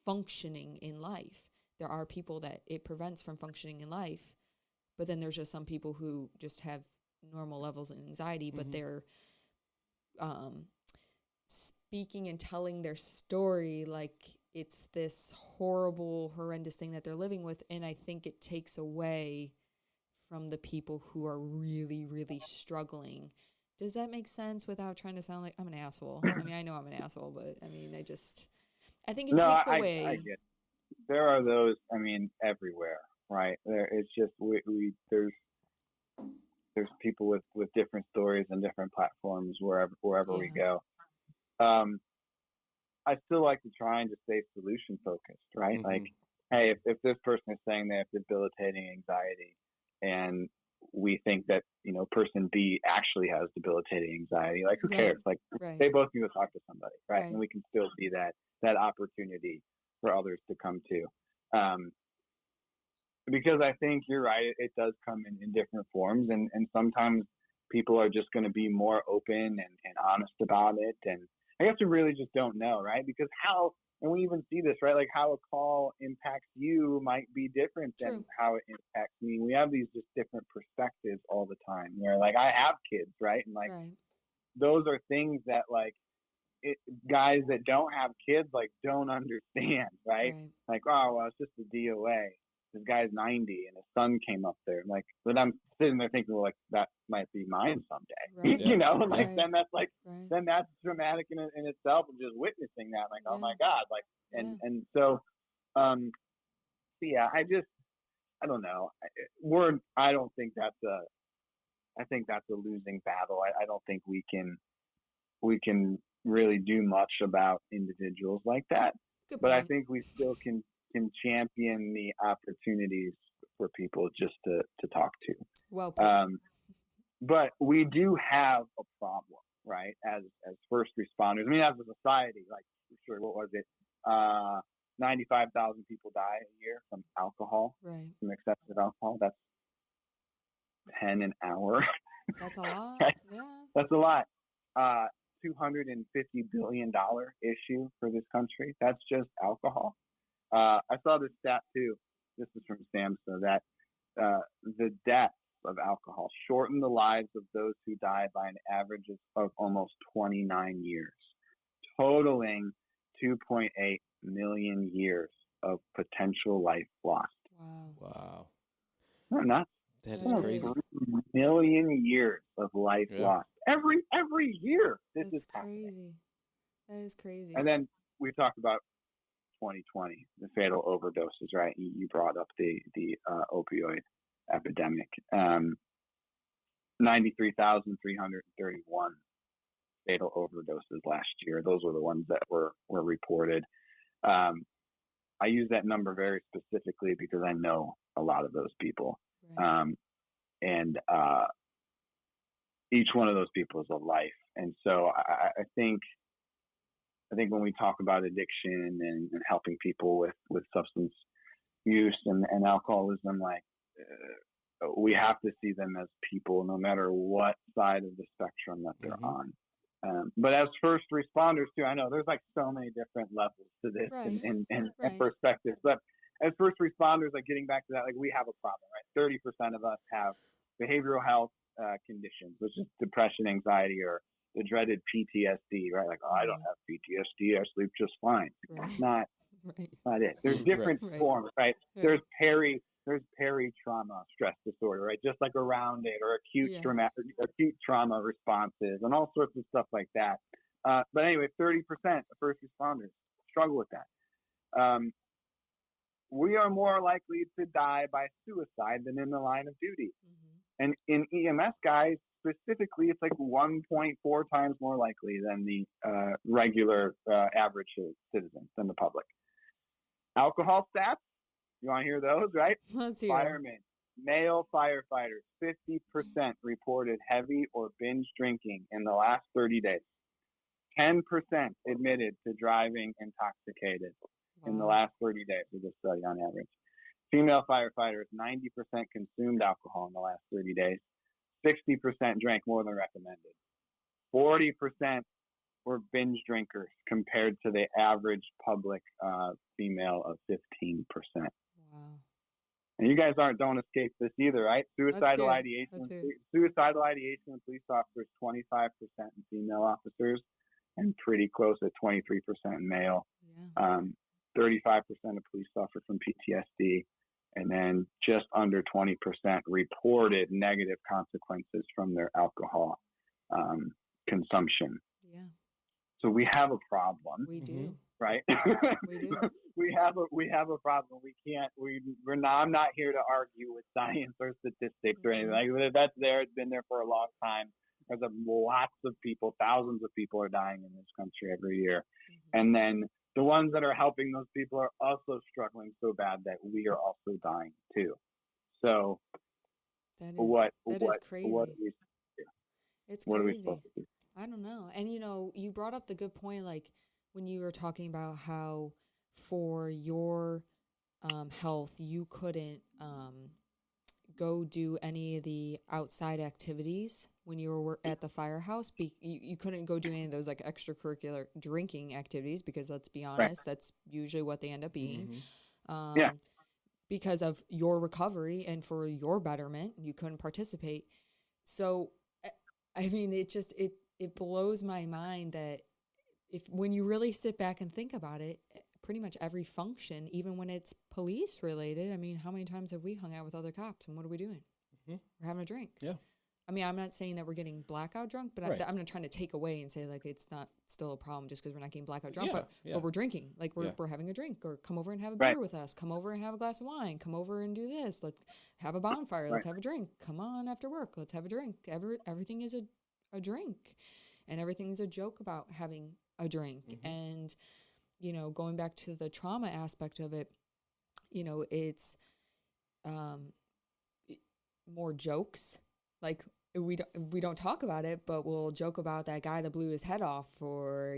functioning in life? There are people that it prevents from functioning in life, but then there's just some people who just have normal levels of anxiety, but they're speaking and telling their story like it's this horrible, horrendous thing that they're living with. And I think it takes away from the people who are really, really struggling Does that make sense without trying to sound like I'm an asshole? I mean, I know I'm an asshole, but I mean, I think it No, takes I away. get it. There are those, I mean, everywhere, right? It's just, there's people with different stories and different platforms wherever we Yeah. go. I still like to try and just stay solution focused, right? Like, hey, if this person is saying they have debilitating anxiety, and we think that person B actually has debilitating anxiety, like who Right. cares? Like Right. they both need to talk to somebody, right? Right. And we can still be that opportunity for others to come to. Because I think you're right, it does come in different forms, and sometimes people are just going to be more open and honest about it. And I guess we really just don't know, right? Because and we even see this, right? Like how a call impacts you might be different than how it impacts me. We have these just different perspectives all the time, where like I have kids, right? And like those are things that like guys that don't have kids like don't understand, right? Like, oh, well, it's just a DOA. This guy's 90 and his son came up there. Like, but I'm sitting there thinking, well, like that might be mine someday, like then that's like, then that's dramatic in itself, and just witnessing that, like, oh my God, like, and so, yeah, I don't know. I don't think I think that's a losing battle. I don't think we can really do much about individuals like that. But I think we still can champion the opportunities for people just to talk to. Well, but we do have a problem, right? As first responders, I mean, as a society, like, sure, what was it? 95,000 people die a year from alcohol, from excessive alcohol. That's 10 an hour. That's a lot. Right? Yeah. That's a lot. $250 billion issue for this country. That's just alcohol. I saw this stat too. This is from SAMHSA, that the deaths of alcohol shorten the lives of those who die by an average of almost 29 years, totaling 2.8 million years of potential life lost. Wow. No, not that is crazy. 3 million years of life lost every year. This is crazy. That is crazy. And then we talked about 2020, the fatal overdoses, right? You brought up the opioid epidemic. 93,331 fatal overdoses last year. Those were the ones that were reported. I use that number very specifically because I know a lot of those people. And each one of those people is a life. And so I think when we talk about addiction and helping people with substance use and alcoholism, like we have to see them as people, no matter what side of the spectrum that they're on. But as first responders too, I know there's like so many different levels to this and perspectives. But as first responders, like getting back to that, like we have a problem, right? 30% of us have behavioral health conditions, which is depression, anxiety, or the dreaded PTSD, right? Like, oh, I don't have PTSD, I sleep just fine. That's not it. There's different forms, right? There's peri-trauma stress disorder, right? Just like around it, or acute trauma responses, and all sorts of stuff like that. But anyway, 30% of first responders struggle with that. We are more likely to die by suicide than in the line of duty. And in EMS, guys, specifically, it's like 1.4 times more likely than the regular average citizen, than the public. Alcohol stats, you want to hear those, right? Let's hear. Firemen, male firefighters, 50% reported heavy or binge drinking in the last 30 days. 10% admitted to driving intoxicated in the last 30 days of this study on average. Female firefighters, 90% consumed alcohol in the last 30 days. 60% drank more than recommended. 40% were binge drinkers compared to the average public female of 15%. Wow. And you guys don't escape this either, right? Suicidal ideation in police officers, 25% in female officers, and pretty close at 23% in male. 35% of police suffer from PTSD, and then just under 20% reported negative consequences from their alcohol consumption. Yeah, So we have a problem, we do. right? We do. we have a problem. We're not. I'm not here to argue with science or statistics or anything like that. That's there. It's been there for a long time. There's lots of people, thousands of people are dying in this country every year, and then the ones that are helping those people are also struggling so bad that we are also dying too. So That is what crazy. what do we do? It's What are we crazy. supposed to do? I don't know. And you brought up the good point, like when you were talking about how for your health you couldn't go do any of the outside activities when you were at the firehouse. You couldn't go do any of those like extracurricular drinking activities because let's be honest, that's usually what they end up being. Yeah. Because of your recovery and for your betterment, you couldn't participate. So, I mean, it blows my mind that when you really sit back and think about it, pretty much every function, even when it's police related, I mean, how many times have we hung out with other cops and what are we doing? We're having a drink. Yeah. I mean, I'm not saying that we're getting blackout drunk, but Right. I'm not trying to take away and say like it's not still a problem just because we're not getting blackout drunk, Yeah, but we're drinking. Like we're having a drink, or come over and have a beer with us. Come over and have a glass of wine. Come over and do this. Let's have a bonfire. Let's have a drink. Come on after work. Let's have a drink. Everything is a drink, and everything is a joke about having a drink. And going back to the trauma aspect of it, it's more jokes. Like we don't talk about it, but we'll joke about that guy that blew his head off, or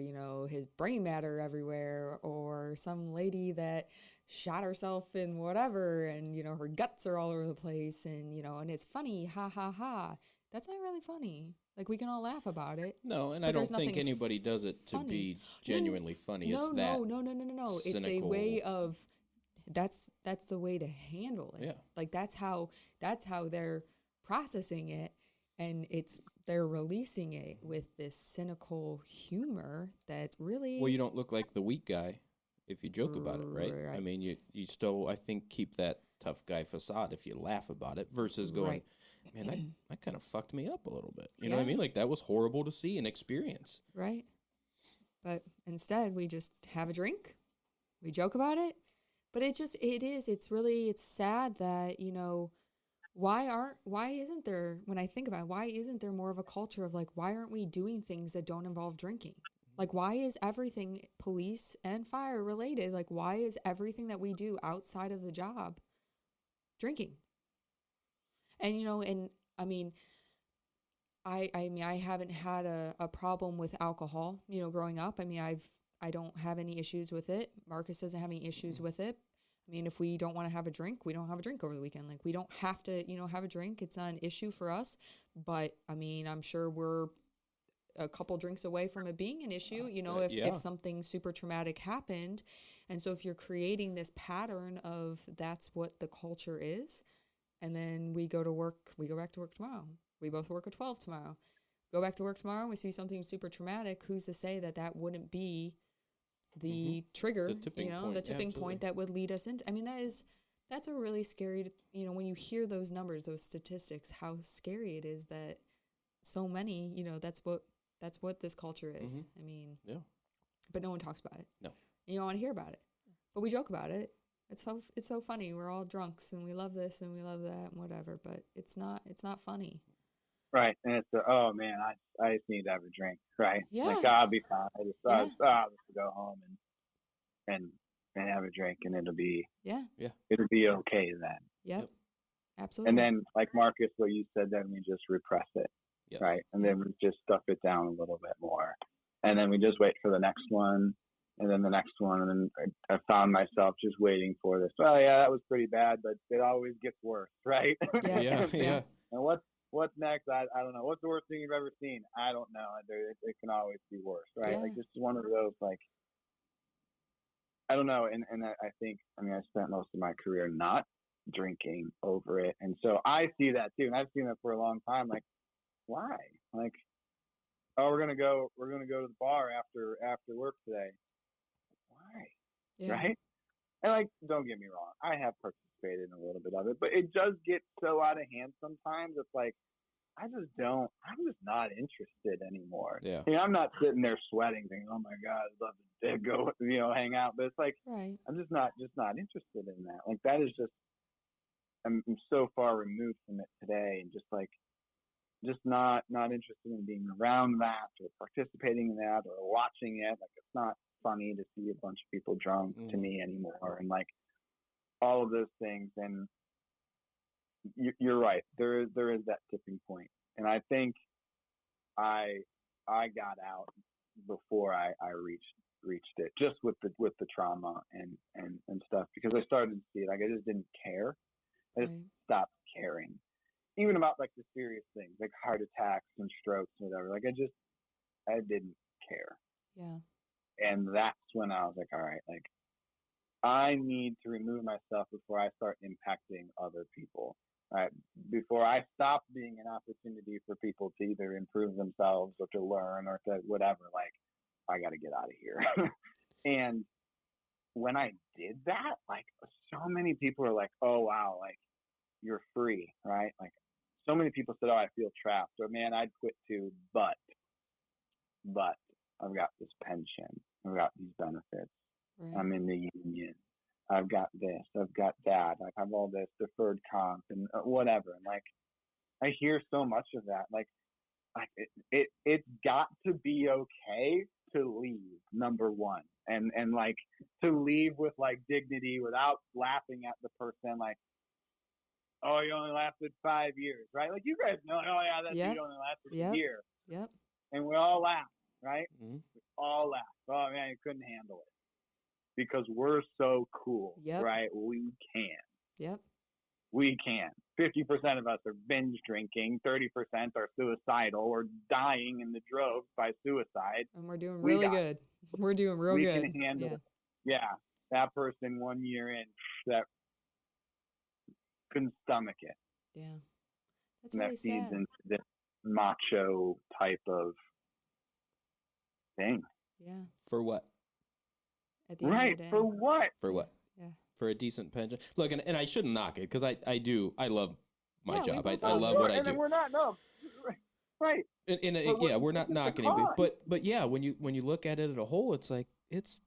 his brain matter everywhere, or some lady that shot herself in whatever, and her guts are all over the place, and and it's funny, ha ha ha. That's not really funny. Like we can all laugh about it. No, and I don't think anybody does it to funny. be genuinely funny. No, It's that no. It's a cynical way of that's the way to handle it. Yeah. Like that's how they're processing it, and they're releasing it with this cynical humor that really. Well, you don't look like the weak guy if you joke about it, right? I mean, you still, I think, keep that tough guy facade if you laugh about it versus going, man, that kind of fucked me up a little bit. You know what I mean? Like that was horrible to see and experience. Right. But instead, we just have a drink, we joke about it, but it's sad that, why isn't there, when I think about it, why isn't there more of a culture of like, why aren't we doing things that don't involve drinking? Like, why is everything police and fire related? Like, why is everything that we do outside of the job drinking? And, and I mean, I haven't had a problem with alcohol, growing up. I mean, I don't have any issues with it. Marcus doesn't have any issues with it. I mean, if we don't want to have a drink, we don't have a drink over the weekend. Like we don't have to, have a drink. It's not an issue for us. But I mean, I'm sure we're a couple drinks away from it being an issue, if something super traumatic happened. And so if you're creating this pattern of that's what the culture is, and then we go back to work tomorrow. We both work at 12 tomorrow. Go back to work tomorrow, we see something super traumatic. Who's to say that wouldn't be the trigger, the tipping point that would lead us into, I mean, that's a really scary, when you hear those numbers, those statistics, how scary it is that so many, that's what this culture is. I mean, but no one talks about it. No. You don't want to hear about it, but we joke about it. It's so funny. We're all drunks and we love this and we love that and whatever, but it's not funny. Right, and it's oh man, I just need to have a drink, right? Yeah. Like I'll be fine. I just go home and have a drink, and it'll be okay then. Yep. Absolutely. And then, like Marcus, what you said, then we just repress it, right? And then we just stuff it down a little bit more, and then we just wait for the next one, and then the next one, and then I found myself just waiting for this. Well, yeah, that was pretty bad, but it always gets worse, right? Yeah. And what's next? I don't know. What's the worst thing you've ever seen? I don't know. It can always be worse, right? Yeah. Like just one of those, like, I don't know. And I think, I mean, I spent most of my career not drinking over it. And so I see that too. And I've seen that for a long time. Like, why? Like, oh, we're going to go to the bar after work today. Why? Yeah. Right? And like, don't get me wrong. I have participated in a little bit of it, but it does get so out of hand sometimes. It's like, I'm just not interested anymore. Yeah. I'm not sitting there sweating thinking, oh my God, I'd love to go, hang out. But it's like, Right. I'm just not interested in that. Like, that is just, I'm so far removed from it today, and just not interested in being around that or participating in that or watching it. Like, it's not funny to see a bunch of people drunk to me anymore, and like all of those things. And you're right. There is that tipping point, and I think I got out before I reached it, just with the trauma and stuff, because I started to see it. Like, I just didn't care. I just stopped caring, even about like the serious things like heart attacks and strokes and whatever. Like, I didn't care. Yeah. And that's when I was like, all right, like, I need to remove myself before I start impacting other people. Right? Before I stop being an opportunity for people to either improve themselves or to learn or to whatever, like, I got to get out of here. And when I did that, like, so many people are like, oh, wow, like, you're free, right? Like, so many people said, oh, I feel trapped, or man, I'd quit too, but I've got this pension, I've got these benefits, I'm in the union, I've got this, I've got that, I have all this deferred comp and whatever. And like, I hear so much of that. Like it's got to be okay to leave, number one, and like to leave with like dignity without laughing at the person. Like, oh, you only lasted 5 years, right? Like, you guys know, oh yeah, that dude only lasted a year. Yep. And we all laugh, right? Mm-hmm. We all laugh. Oh man, you couldn't handle it. Because we're so cool, right? We can. Yep. We can. 50% of us are binge drinking. 30% are suicidal or dying in the droves by suicide. And we're doing really good. We're doing real good. We can handle it. Yeah. That person 1 year in that couldn't stomach it. Yeah. That's really sad. That feeds into this macho type of thing. Yeah. For what? At the end of the day. For what? For what? Yeah. For a decent pension. Look, and I shouldn't knock it, because I love my job. I love love what I do. And we're not, no. Right. And we're not knocking it. But yeah, when you look at it as a whole, it's like, it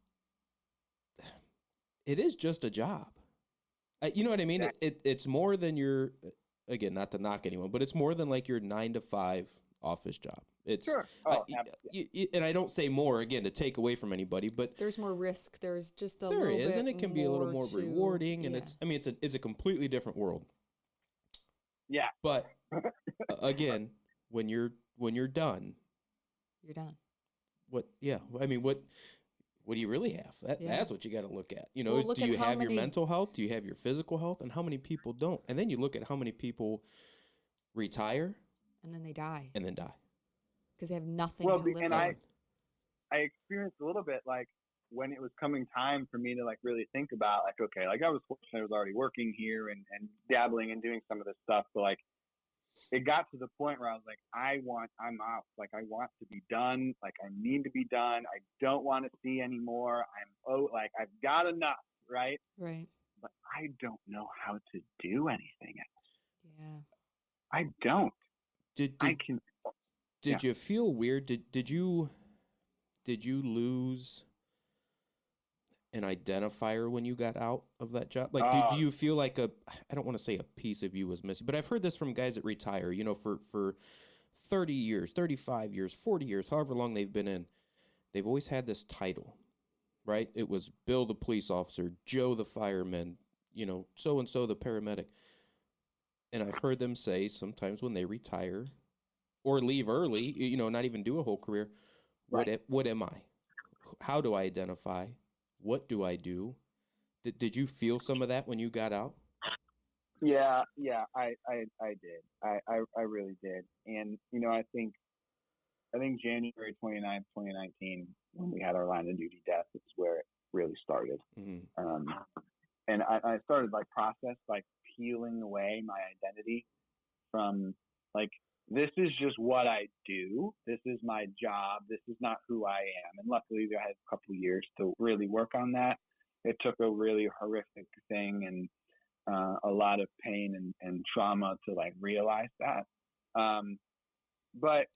is just a job. You know what I mean? Yeah. It's more than your, again, not to knock anyone, but it's more than like your 9 to 5 office job. It's sure. And I don't say more, again, to take away from anybody, but there's more risk. There's just a there little is, bit and it can be a little more rewarding, and yeah. it's a completely different world. Yeah. But again, when you're done, you're done. What do you really have? That's what you got to look at. You know, Well, do you have your mental health? Do you have your physical health? And how many people don't? And then you look at how many people retire and then they die. And then die. Because they have nothing to live and for. I experienced a little bit, like, when it was coming time for me to like really think about, like, okay, like I was fortunate, I was already working here and dabbling and doing some of this stuff, but like it got to the point where I was like, I'm out. Like, I want to be done. Like, I need to be done. I don't want to see anymore. I've got enough, right? Right. But I don't know how to do anything else. Yeah. I don't. Did you feel weird? Did you lose an identifier when you got out of that job? Like, do you feel like I don't want to say a piece of you was missing, but I've heard this from guys that retire, you know, for 30 years, 35 years, 40 years, however long they've been in, they've always had this title, right? It was Bill the police officer, Joe the fireman, you know, so-and-so the paramedic. And I've heard them say sometimes when they retire or leave early, you know, not even do a whole career, right. What am I? How do I identify? What do I do? Did you feel some of that when you got out? Yeah, I did. I really did. And, you know, I think January 29th, 2019, when we had our line of duty death, is where it really started. Mm-hmm. And I started like process, like peeling away my identity from like, this is just what I do. This is my job. This is not who I am. And luckily I had a couple of years to really work on that. It took a really horrific thing and a lot of pain and trauma to like realize that. But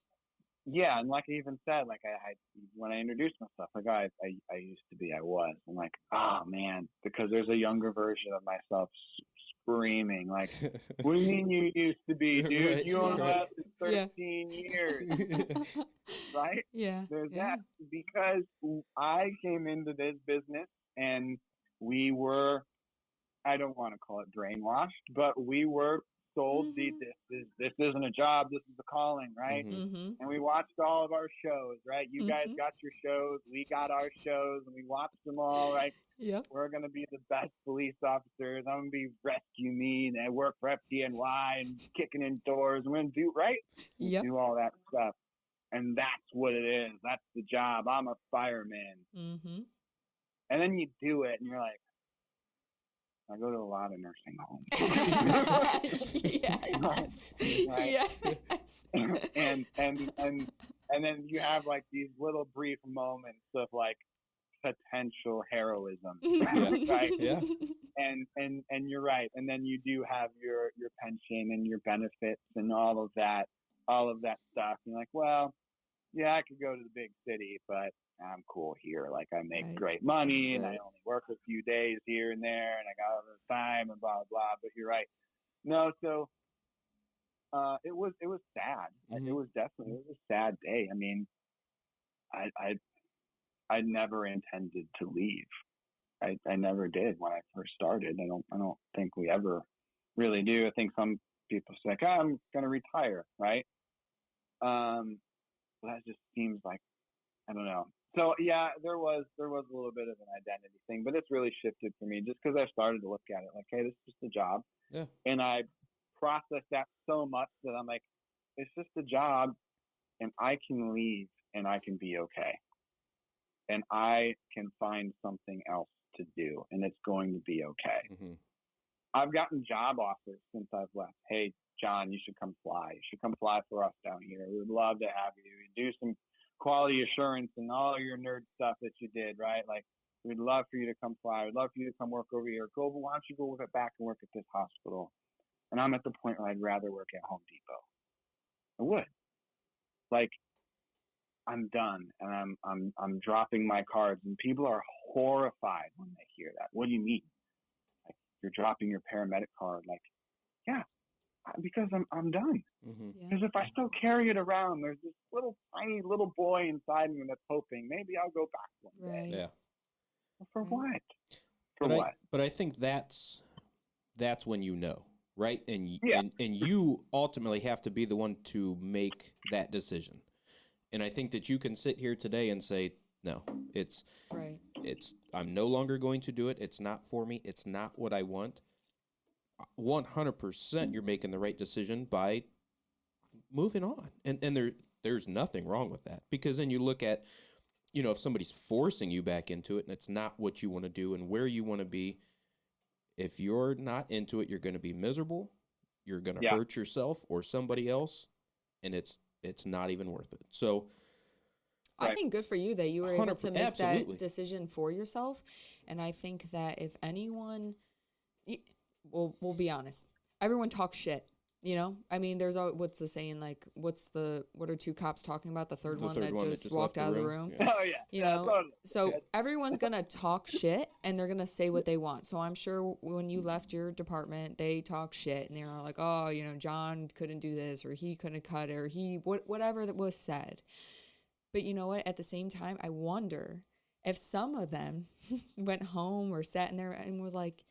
yeah, and like I even said, like I when I introduced myself, like I used to be, I was. I'm like, oh man, because there's a younger version of myself screaming, like, what do you mean you used to be, dude? Right, You only right. lasted 13 years, right? Yeah. There's Yeah. that, because I came into this business and we were, I don't want to call it brainwashed, but we were sold this isn't a job, this is a calling, right? Mm-hmm. And we watched all of our shows, right? You guys Mm-hmm. got your shows, we got our shows, and we watched them all, right? Yep. We're gonna be the best police officers. I'm gonna be rescue me, and I work for FDNY and kicking in doors. I'm gonna do right, Yep. do all that stuff, and that's what it is. That's the job. I'm a fireman, Mm-hmm. and then you do it, and you're like, I go to a lot of nursing homes. Yes. Right? Yes. And then you have like these little brief moments of like potential heroism, right? Yeah. And you're right. And then you do have your pension and your benefits and all of that stuff. And you're like, well, yeah, I could go to the big city, but I'm cool here. Like I make great money and I only work a few days here and there and I got all the time and blah, blah, blah. But you're right. No, so it was sad. Mm-hmm. It was a sad day. I mean, I never intended to leave. I never did when I first started. I don't think we ever really do. I think some people say, like, I'm gonna retire, right? That just seems like, I don't know. So yeah, there was a little bit of an identity thing, but it's really shifted for me just because I started to look at it like, hey, this is just a job. Yeah. And I processed that so much that I'm like, it's just a job and I can leave and I can be okay. And I can find something else to do and it's going to be okay. Mm-hmm. I've gotten job offers since I've left. Hey, John, you should come fly. You should come fly for us down here. We would love to have you. Do some quality assurance and all your nerd stuff that you did, right? Like, we'd love for you to come fly. We'd love for you to come work over here. Why don't you go back and work at this hospital? And I'm at the point where I'd rather work at Home Depot. I would. Like, I'm done, and I'm dropping my cards, and people are horrified when they hear that. What do you mean? Like, you're dropping your paramedic card? Like, yeah, because I'm done. Mm-hmm. Because if I still carry it around, there's this little tiny little boy inside me that's hoping maybe I'll go back one day. Yeah. Well, for what? But I think that's when you know, right? And Yeah. and you ultimately have to be the one to make that decision. And I think that you can sit here today and say, no, it's I'm no longer going to do it. It's not for me. It's not what I want. 100% you're making the right decision by moving on. And there's nothing wrong with that, because then you look at, if somebody's forcing you back into it and it's not what you want to do and where you want to be, if you're not into it, you're going to be miserable. You're going to hurt yourself or somebody else, and it's not even worth it. So I think good for you that you were able to make absolutely. that decision for yourself. And I think that if anyone, we'll be honest, everyone talks shit. I mean, there's what's the saying? Like, what are two cops talking about? The third one that just walked out of the room. Yeah. Oh yeah. Totally. So everyone's gonna talk shit and they're gonna say what they want. So I'm sure when you left your department, they talk shit and they were like, oh, John couldn't do this, or he couldn't cut it, or whatever that was said. But you know what? At the same time, I wonder if some of them went home or sat in there and was like,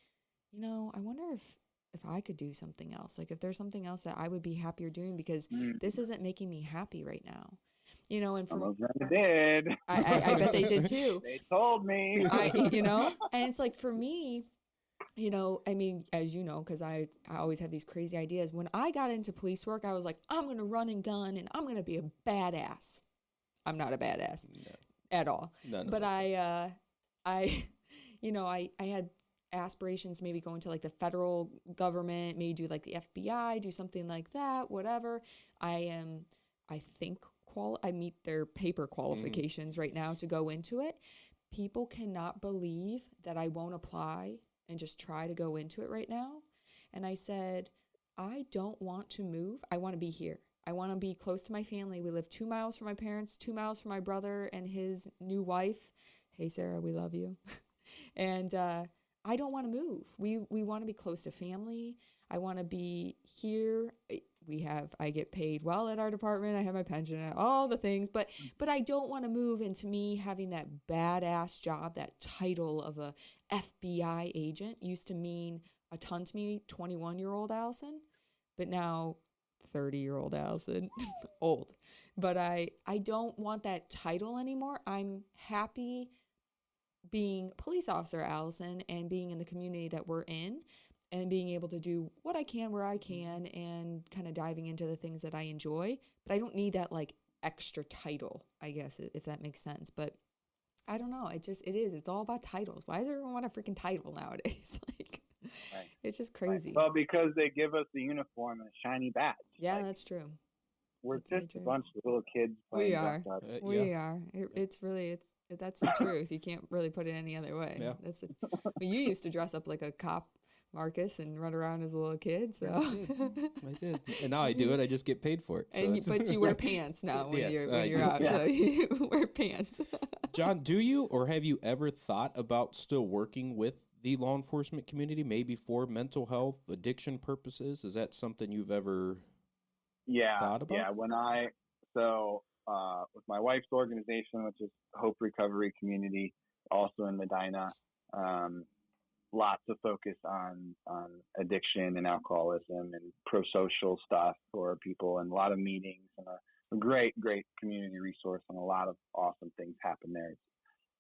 I wonder if I could do something else. Like, if there's something else that I would be happier doing, because this isn't making me happy right now. And some of them did. I bet they did too. They told me. And it's like, for me, I mean, as you know, because I always have these crazy ideas. When I got into police work, I was like, I'm going to run and gun and I'm going to be a badass. I'm not a badass at all. But I had aspirations, maybe go into like the federal government, maybe do like the FBI, do something like that, whatever. I meet their paper qualifications right now to go into it. People cannot believe that I won't apply and just try to go into it right now. And I said, I don't want to move. I want to be here. I want to be close to my family. We live 2 miles from my parents, 2 miles from my brother and his new wife. Hey, Sarah, we love you. And I don't want to move. We want to be close to family. I want to be here. I get paid well at our department. I have my pension, all the things, but I don't want to move into me having that badass job. That title of a FBI agent used to mean a ton to me, 21-year-old Allison, but now 30-year-old Allison, old. But I don't want that title anymore. I'm happy being police officer Allison and being in the community that we're in and being able to do what I can where I can and kind of diving into the things that I enjoy. But I don't need that like extra title, I guess, if that makes sense. But I don't know. It's all about titles. Why does everyone want a freaking title nowadays? Like, Right. it's just crazy. Right. Well, because they give us the uniform and a shiny badge. Yeah, like, that's true. We're That's very just a true. bunch of little kids playing We are. dress up. We are. That's the truth. You can't really put it any other way. Yeah. Well, you used to dress up like a cop, Marcus, and run around as a little kid. So I did. And now I do it. I just get paid for it. So but you wear pants now when Yes, you're I do. out. Yeah. So you wear pants. John, do you or have you ever thought about still working with the law enforcement community, maybe for mental health, addiction purposes? Is that something you've ever thought about? Yeah. With my wife's organization, which is Hope Recovery Community, also in Medina, lots of focus on addiction and alcoholism and pro-social stuff for people, and a lot of meetings and a great community resource, and a lot of awesome things happen there. It's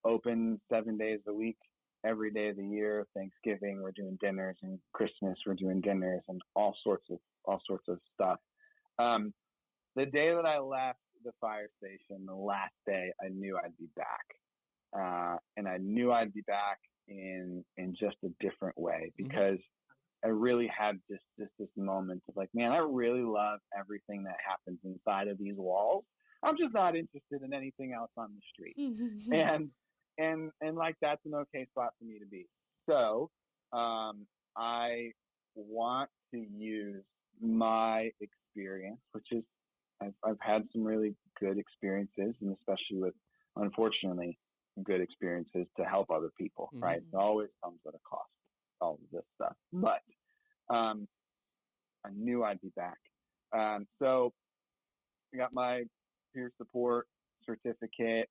open 7 days a week, every day of the year. Thanksgiving, we're doing dinners, and Christmas, we're doing dinners, and all sorts of stuff. The day that I left the fire station, the last day, I knew I'd be back. And I knew I'd be back in just a different way, because I really had this moment of like, man, I really love everything that happens inside of these walls. I'm just not interested in anything else on the street. and like, that's an okay spot for me to be. So I want to use my experience, which is I've had some really good experiences, and especially with, unfortunately, good experiences to help other people, right? It always comes at a cost, all of this stuff. But I knew I'd be back. So I got my peer support certificate,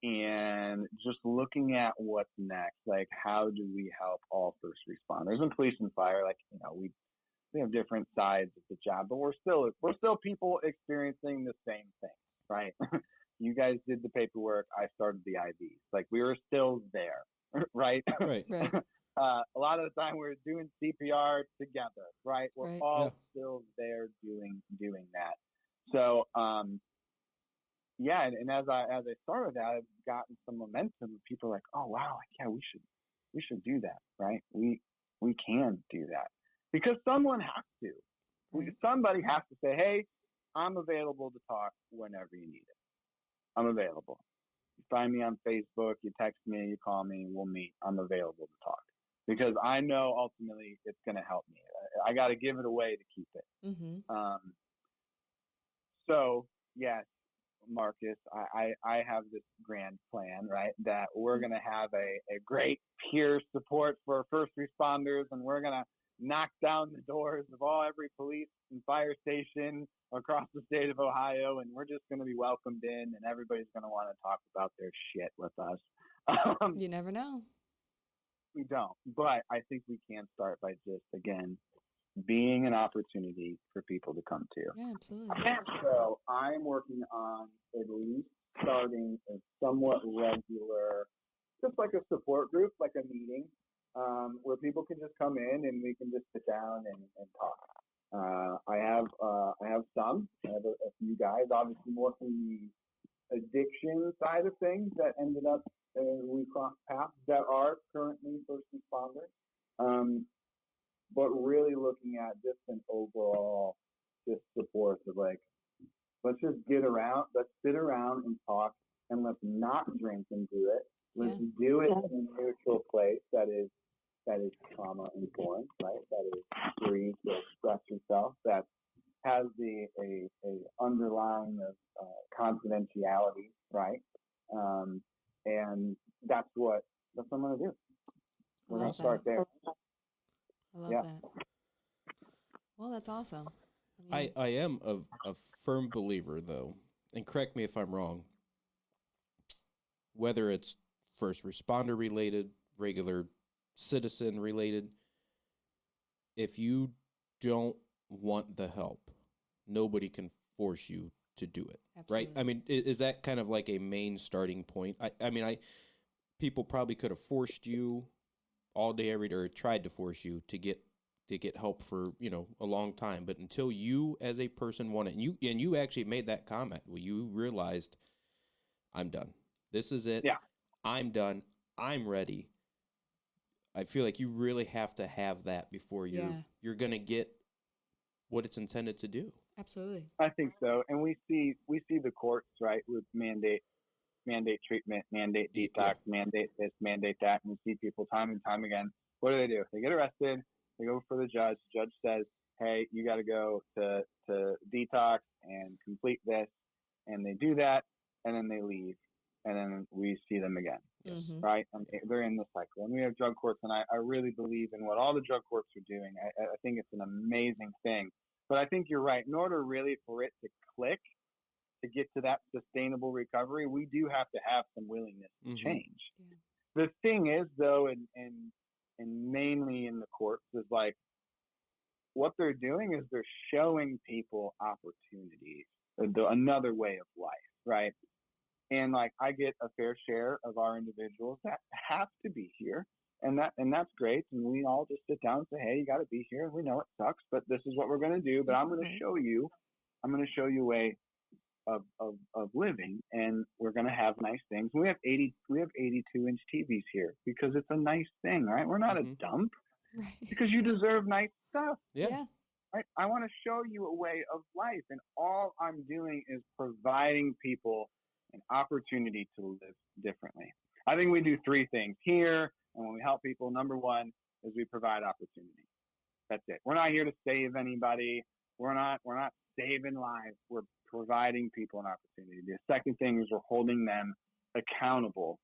and just looking at what's next, like, how do we help all first responders and police and fire? Like, we have different sides of the job, but we're still people experiencing the same thing, right? You guys did the paperwork. I started the IVs. Like, we were still there, right? Right. A lot of the time we're doing CPR together, right? We're all still there doing that. So, and as I started that, I've gotten some momentum. People are like, oh wow, yeah, we should do that, right? We can do that, because someone has to. Somebody has to say, hey, I'm available to talk whenever you need it. I'm available. You find me on Facebook, you text me, you call me, we'll meet. I'm available to talk, because I know ultimately it's going to help me. I got to give it away to keep it. So yes, Marcus, I have this grand plan, right? That we're going to have a great peer support for first responders, and we're going to knock down the doors of every police and fire station across the state of Ohio, and we're just going to be welcomed in, and everybody's going to want to talk about their shit with us. You never know. We don't, but I think we can start by just, again, being an opportunity for people to come to. Yeah, absolutely. And so I'm working on at least starting a somewhat regular, just like a support group, like a meeting, where people can just come in and we can just sit down and talk. I have a few guys, obviously more from the addiction side of things, that ended up, we crossed paths, that are currently first responders. But really looking at just an overall just support of like, let's just sit around and talk, and let's not drink and do it. Let's do it in a neutral place that is trauma informed, right? That is free to express yourself, that has a underlying of confidentiality, right? And that's what I'm going to do. We're going to start there. I love that. Well, that's awesome. I am a firm believer, though, and correct me if I'm wrong, whether it's first responder related, regular citizen related, if you don't want the help, nobody can force you to do it. Absolutely. Right? I mean, is that kind of like a main starting point? I mean, people probably could have forced you all day, every day, or tried to force you to get help for, a long time. But until you as a person want it, and you actually made that comment where you realized, I'm done. This is it. Yeah. I'm done. I'm ready. I feel like you really have to have that before you're going to get what it's intended to do. Absolutely. I think so. And we see the courts, right, with mandate treatment, mandate detox, mandate this, mandate that, and we see people time and time again. What do? They get arrested, they go for the judge. The judge says, hey, you got to go to detox and complete this, and they do that, and then they leave, and then we see them again. Yes. Mm-hmm. Right? And they're in the cycle. And we have drug courts, and I really believe in what all the drug courts are doing. I think it's an amazing thing. But I think you're right. In order really for it to click, to get to that sustainable recovery, we do have to have some willingness to change. Yeah. The thing is, though, and mainly in the courts, is like what they're doing is they're showing people opportunities, another way of life, right? And like I get a fair share of our individuals that have to be here, and that's great. And we all just sit down and say, hey, you got to be here. We know it sucks, but this is what we're going to do. But I'm going to show you a way of living, and we're going to have nice things. We have 82-inch TVs here because it's a nice thing, right? We're not a dump, right? Because you deserve nice stuff. Yeah. Right? I want to show you a way of life, and all I'm doing is providing people an opportunity to live differently. I think we do three things here, and when we help people, number one is we provide opportunity. That's it. We're not here to save anybody. We're not saving lives. We're providing people an opportunity. The second thing is we're holding them accountable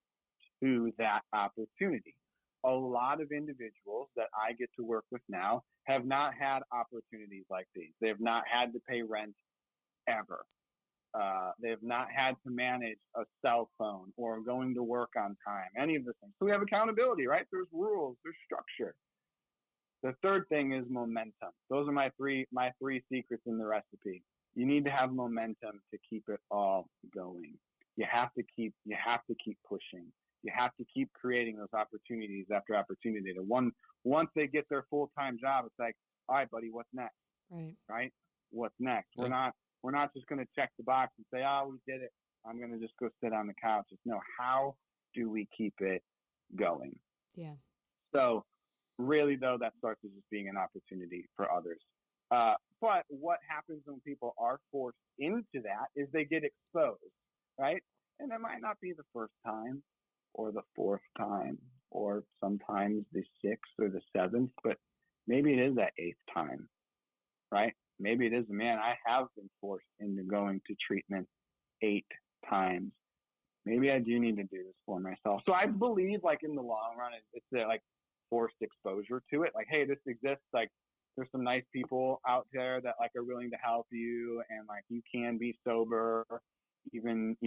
to that opportunity. A lot of individuals that I get to work with now have not had opportunities like these. They have not had to pay rent ever. They have not had to manage a cell phone or going to work on time, any of the things. So we have accountability, right? There's rules, there's structure. The third thing is momentum. Those are my three secrets in the recipe. You need to have momentum to keep it all going. You have to keep pushing. You have to keep creating those opportunities after opportunity. Once they get their full-time job, it's like, all right, buddy, what's next? Right? What's next? Yeah. We're not just going to check the box and say, oh, we did it. I'm going to just go sit on the couch. It's no, how do we keep it going? Yeah. So really, though, that starts as just being an opportunity for others. But what happens when people are forced into that is they get exposed, right? And it might not be the first time or the fourth time or sometimes the sixth or the seventh, but maybe it is that eighth time, right? Maybe it is, man, I have been forced into going to treatment 8 times. Maybe I do need to do this for myself. So I believe, like, in the long run, it's like forced exposure to it. Like, hey, this exists. Like, there's some nice people out there that like are willing to help you, and like you can be sober, even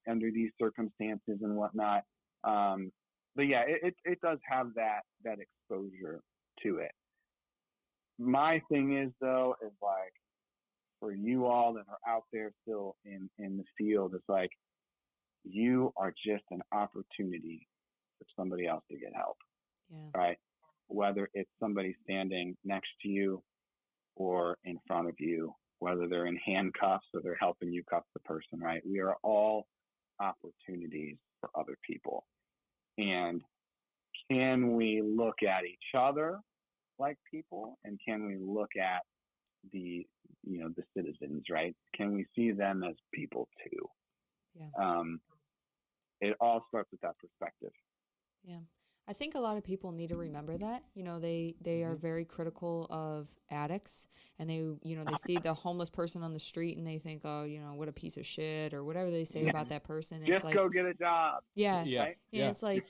under these circumstances and whatnot. But yeah, it does have that exposure to it. My thing is, though, is like for you all that are out there still in the field, it's like you are just an opportunity for somebody else to get help. Yeah. Right? Whether it's somebody standing next to you or in front of you, whether they're in handcuffs or they're helping you cuff the person, right? We are all opportunities for other people. And can we look at each other like people, and can we look at the citizens, right? Can we see them as people too? Yeah. It all starts with that perspective. Yeah. I think a lot of people need to remember that. You know, they are very critical of addicts, and they see the homeless person on the street and they think, oh, what a piece of shit or whatever they say about that person. It's Just like, go get a job. yeah. Yeah. Right? And it's like,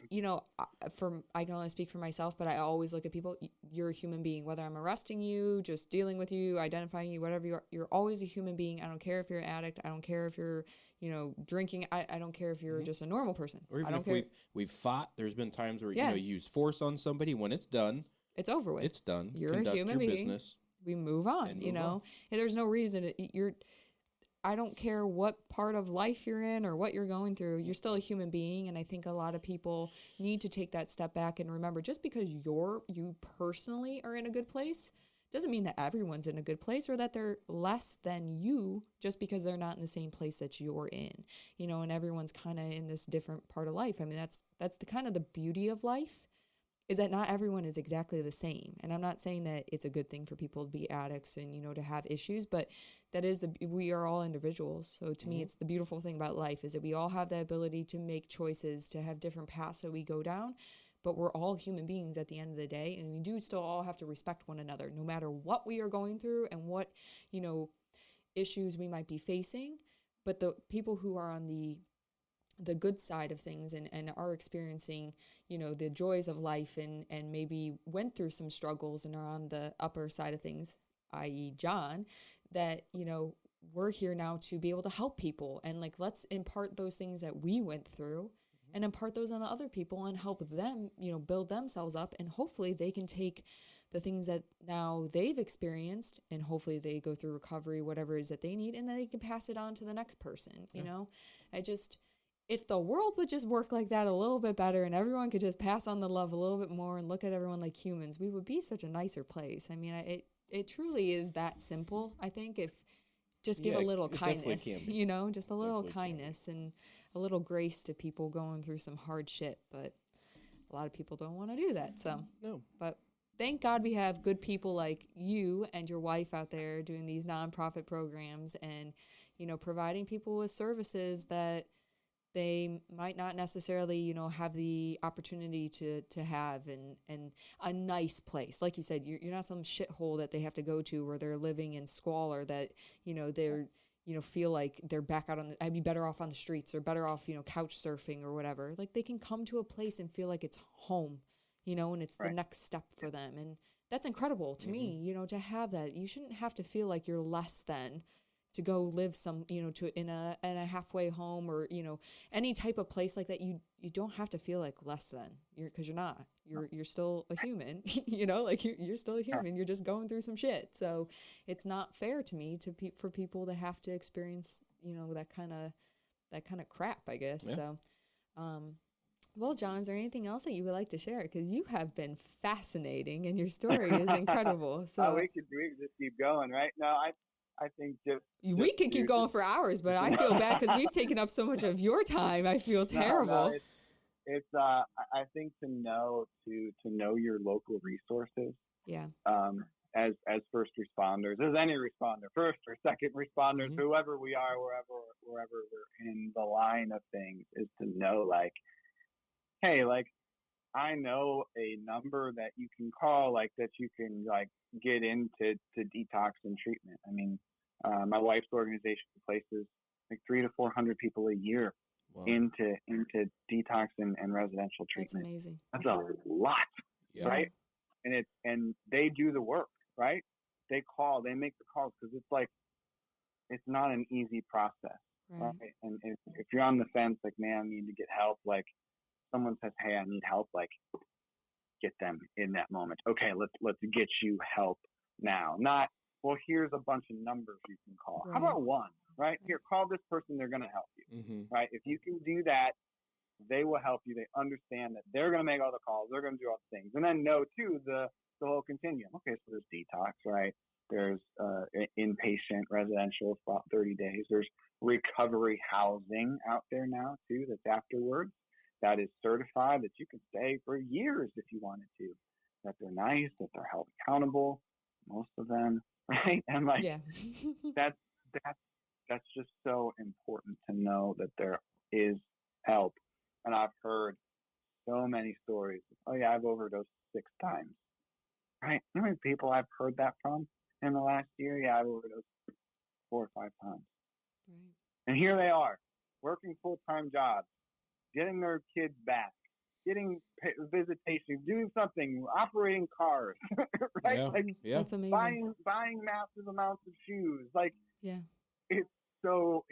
I can only speak for myself, but I always look at people, you're a human being, whether I'm arresting you, just dealing with you, identifying you, whatever you're always a human being. I don't care if you're an addict. I don't care if you're, drinking. I don't care if you're just a normal person. Or even I don't if care. we've fought, there's been times where, Yeah. you use force on somebody. When it's done, It's over with. it's done. You're Conduct a human your being. business. We move on, And move on. And there's no reason I don't care what part of life you're in or what you're going through. You're still a human being, and I think a lot of people need to take that step back and remember, just because you personally are in a good place doesn't mean that everyone's in a good place or that they're less than you just because they're not in the same place that you're in. And everyone's kind of in this different part of life. I mean, that's the kind of the beauty of life, is that not everyone is exactly the same. And I'm not saying that it's a good thing for people to be addicts and, to have issues, but we are all individuals. So to me, it's the beautiful thing about life, is that we all have the ability to make choices, to have different paths that we go down, but we're all human beings at the end of the day. And we do still all have to respect one another, no matter what we are going through and what, issues we might be facing. But the people who are on the good side of things and are experiencing, the joys of life and maybe went through some struggles and are on the upper side of things, i.e. John, that, we're here now to be able to help people. And like, let's impart those things that we went through and impart those on other people and help them, build themselves up. And hopefully they can take the things that now they've experienced and hopefully they go through recovery, whatever it is that they need, and then they can pass it on to the next person. If the world would just work like that a little bit better and everyone could just pass on the love a little bit more and look at everyone like humans, we would be such a nicer place. I mean, it truly is that simple. I think if just give a little kindness, just a little kindness and a little grace to people going through some hard shit. But a lot of people don't want to do that. So, No. But thank God we have good people like you and your wife out there doing these nonprofit programs and, providing people with services that they might not necessarily, have the opportunity to have and a nice place. Like you said, you're not some shithole that they have to go to where they're living in squalor that, they're, feel like they're back out I'd be better off on the streets or better off, couch surfing or whatever. Like they can come to a place and feel like it's home, and it's the next step for them. And that's incredible to me, to have that. You shouldn't have to feel like you're less than to go live some, in a halfway home or, any type of place like that. You don't have to feel like less than because you're not, you're still a human, like you're still a human. You're just going through some shit. So it's not fair to me for people to have to experience, that kind of crap, I guess. Yeah. So, well, John, is there anything else that you would like to share? Because you have been fascinating and your story is incredible. So we could just keep going, right? No, I think we could keep going for hours, but I feel bad because we've taken up so much of your time. I feel terrible. No, it's I think to know your local resources. Yeah. As first responders, as any responder, first or second responders, whoever we are, wherever we're in the line of things, is to know like, hey, like I know a number that you can call, like that you can like get into detox and treatment. I mean, my wife's organization places like 300 to 400 people a year into detox and residential treatment. That's amazing. That's a lot, right? And they do the work, right? They make the calls because it's not an easy process, right? And if you're on the fence, like, man, I need to get help, like someone says, hey, I need help, like get them in that moment. Okay, let's get you help now. Not, well, here's a bunch of numbers you can call. How about one, right? Here, call this person, they're going to help you, right? If you can do that, they will help you. They understand that they're going to make all the calls. They're going to do all the things. And then know, too, the whole continuum. Okay, so there's detox, right? There's inpatient residential for about 30 days. There's recovery housing out there now, too, that's afterwards. That is certified, that you can stay for years if you wanted to, that they're nice, that they're held accountable, most of them, right? And like, that's just so important to know that there is help. And I've heard so many stories. Oh yeah, I've overdosed 6 times. Right? You know how many people I've heard that from in the last year? Yeah, I've overdosed 4 or 5 times. Right. And here they are, working full-time jobs, getting their kids back, getting visitation, doing something, operating cars, right? Yeah. Like Yeah. That's amazing. buying massive amounts of shoes. Like Yeah. it's so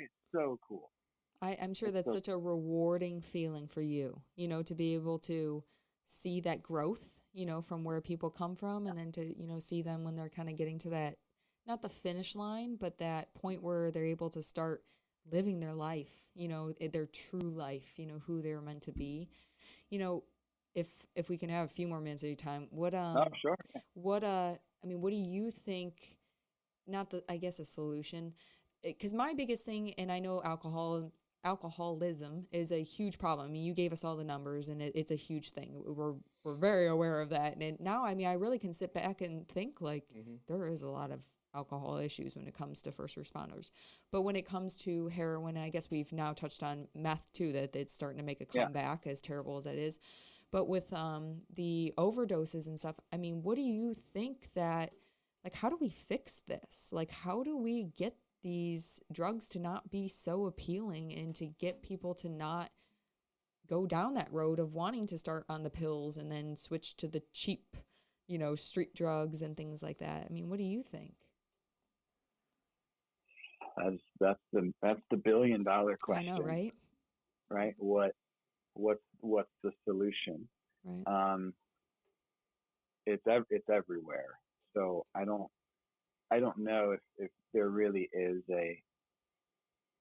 cool. I'm sure It's that's so such a rewarding feeling for you, to be able to see that growth, from where people come from, and then to, see them when they're kind of getting to that, not the finish line, but that point where they're able to start living their life, their true life, who they're meant to be. You know, if we can have a few more minutes of your time, Oh, sure. what what do you think, not the, I guess, a solution, because my biggest thing, and I know alcoholism is a huge problem. I mean, you gave us all the numbers, and it's a huge thing. We're very aware of that. And now, I really can sit back and think, like, there is a lot of alcohol issues when it comes to first responders. But when it comes to heroin, I guess we've now touched on meth too, that it's starting to make a comeback, as terrible as that is. But with the overdoses and stuff, what do you think that, like, how do we fix this? Like, how do we get these drugs to not be so appealing, and to get people to not go down that road of wanting to start on the pills and then switch to the cheap, street drugs and things like that? What do you think? That's the $1 billion question. I know, right? Right? What's the solution? Right. It's everywhere. So I don't know if there really is a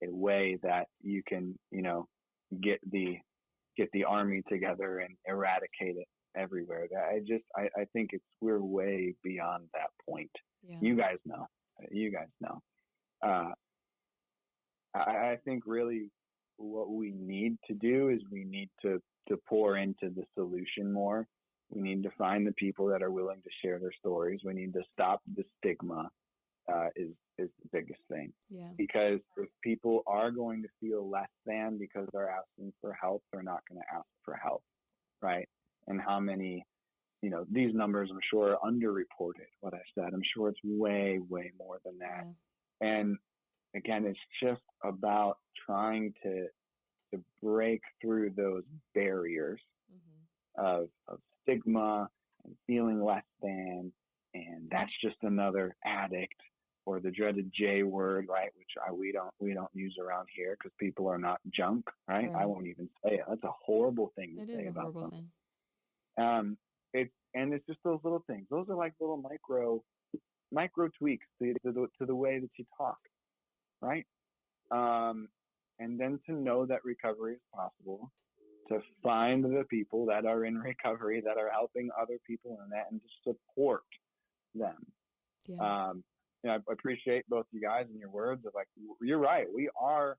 way that you can, get the army together and eradicate it everywhere. I think we're way beyond that point. Yeah. You guys know. I think really what we need to do is we need to pour into the solution more. We need to find the people that are willing to share their stories. We need to stop the stigma. Is the biggest thing. Yeah. Because if people are going to feel less than because they're asking for help, they're not going to ask for help, right? And how many, these numbers, I'm sure, are underreported. What I said, I'm sure it's way, way more than that. Yeah. And again, it's just about trying to break through those barriers of stigma and feeling less than, and that's just another addict, or the dreaded J word, right? Which we don't use around here because people are not junk, right? I won't even say it. That's a horrible thing to say about them. It is a horrible thing. It's just those little things. Those are like little micro tweaks to the way that you talk, right? And then to know that recovery is possible, to find the people that are in recovery that are helping other people in that, and to support them. Yeah. I appreciate both you guys and your words of, like, you're right. We are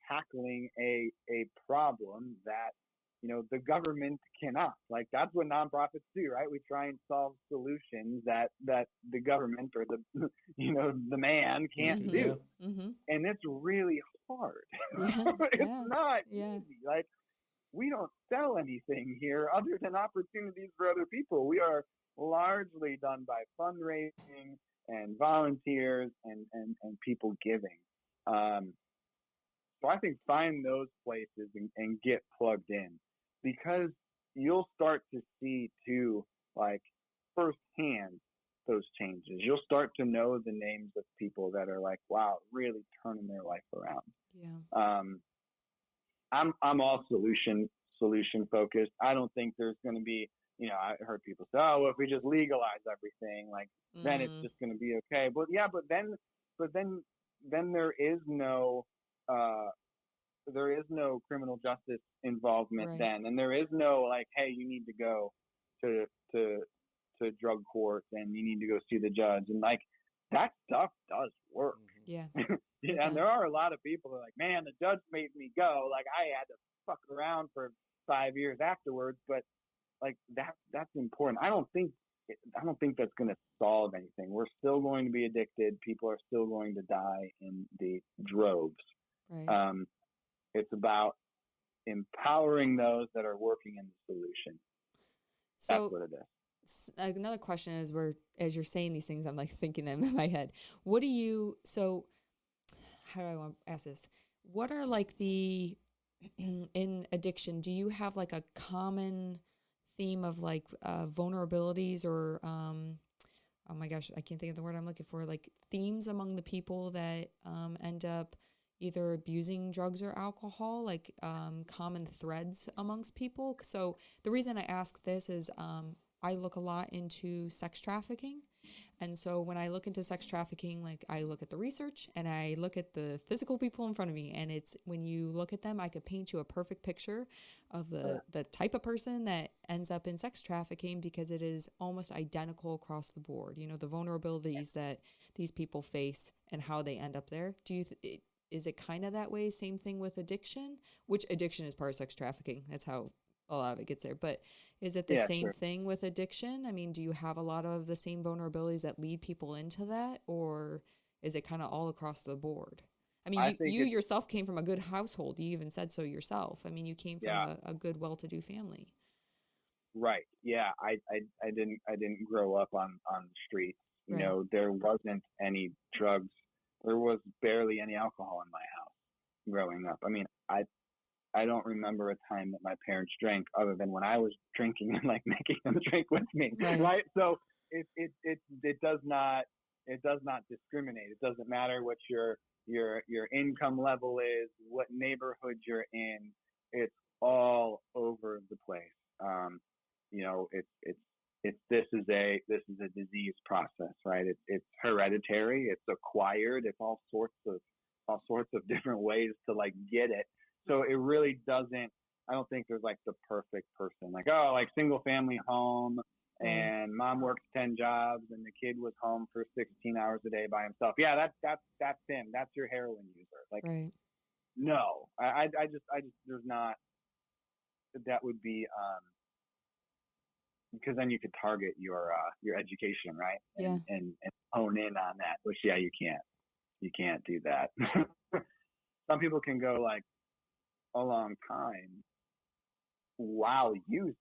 tackling a problem that, the government cannot. Like, that's what nonprofits do, right? We try and solve solutions that the government or the the man can't do. Mm-hmm. And it's really hard. Yeah. It's not Yeah. easy. Like, we don't sell anything here other than opportunities for other people. We are largely done by fundraising and volunteers and people giving. So I think find those places and get plugged in, because you'll start to see too, like, firsthand those changes. You'll start to know the names of people that are like, wow, really turning their life around. Yeah. I'm all solution focused. I don't think there's going to be, I heard people say, oh, well, if we just legalize everything, like, then it's just going to be okay. But yeah, but then there is no criminal justice involvement. Right. then, and there is no, like, hey, you need to go to drug court and you need to go see the judge, and, like, that stuff does work. Yeah. Yeah, and there are a lot of people that are like, man, the judge made me go. Like, I had to fuck around for 5 years afterwards, but, like, that's important. I don't think that's going to solve anything. We're still going to be addicted. People are still going to die in the droves. Right. It's about empowering those that are working in the solution. So That's what it is. another question is, where as you're saying these things, I'm like thinking them in my head. How do I want to ask this? What are like the in addiction? Do you have like a common theme of like vulnerabilities or oh my gosh, I can't think of the word I'm looking for. Like themes among the people that end up either abusing drugs or alcohol, like common threads amongst people. So the reason I ask this is I look a lot into sex trafficking. And so when I look into sex trafficking, like I look at the research and I look at the physical people in front of me. And it's when you look at them, I could paint you a perfect picture of the type of person that ends up in sex trafficking, because it is almost identical across the board. You know, the vulnerabilities that these people face and how they end up there. Is it kind of that way? Same thing with addiction, which addiction is part of sex trafficking. That's how a lot of it gets there. But is it the same thing with addiction? I mean, do you have a lot of the same vulnerabilities that lead people into that, or is it kind of all across the board? I mean, you yourself came from a good household. You even said so yourself. I mean, you came from a good, well-to-do family. Right. Yeah. I didn't grow up on the streets. You know, there wasn't any drugs. There was barely any alcohol in my house growing up. I mean, I don't remember a time that my parents drank other than when I was drinking and like making them drink with me. Right. So it does not discriminate. It doesn't matter what your income level is, what neighborhood you're in. It's all over the place. You know, this is a disease process, right? It's hereditary. It's acquired. It's all sorts of different ways to like get it. So it really doesn't. I don't think there's like the perfect person. Like, oh, like single family home and mom works 10 jobs and the kid was home for 16 hours a day by himself. Yeah, that's him. That's your heroin user. Like, no, I just there's not. That would be because then you could target your education, right? And hone in on that. Which you can't do that. Some people can go like a long time while using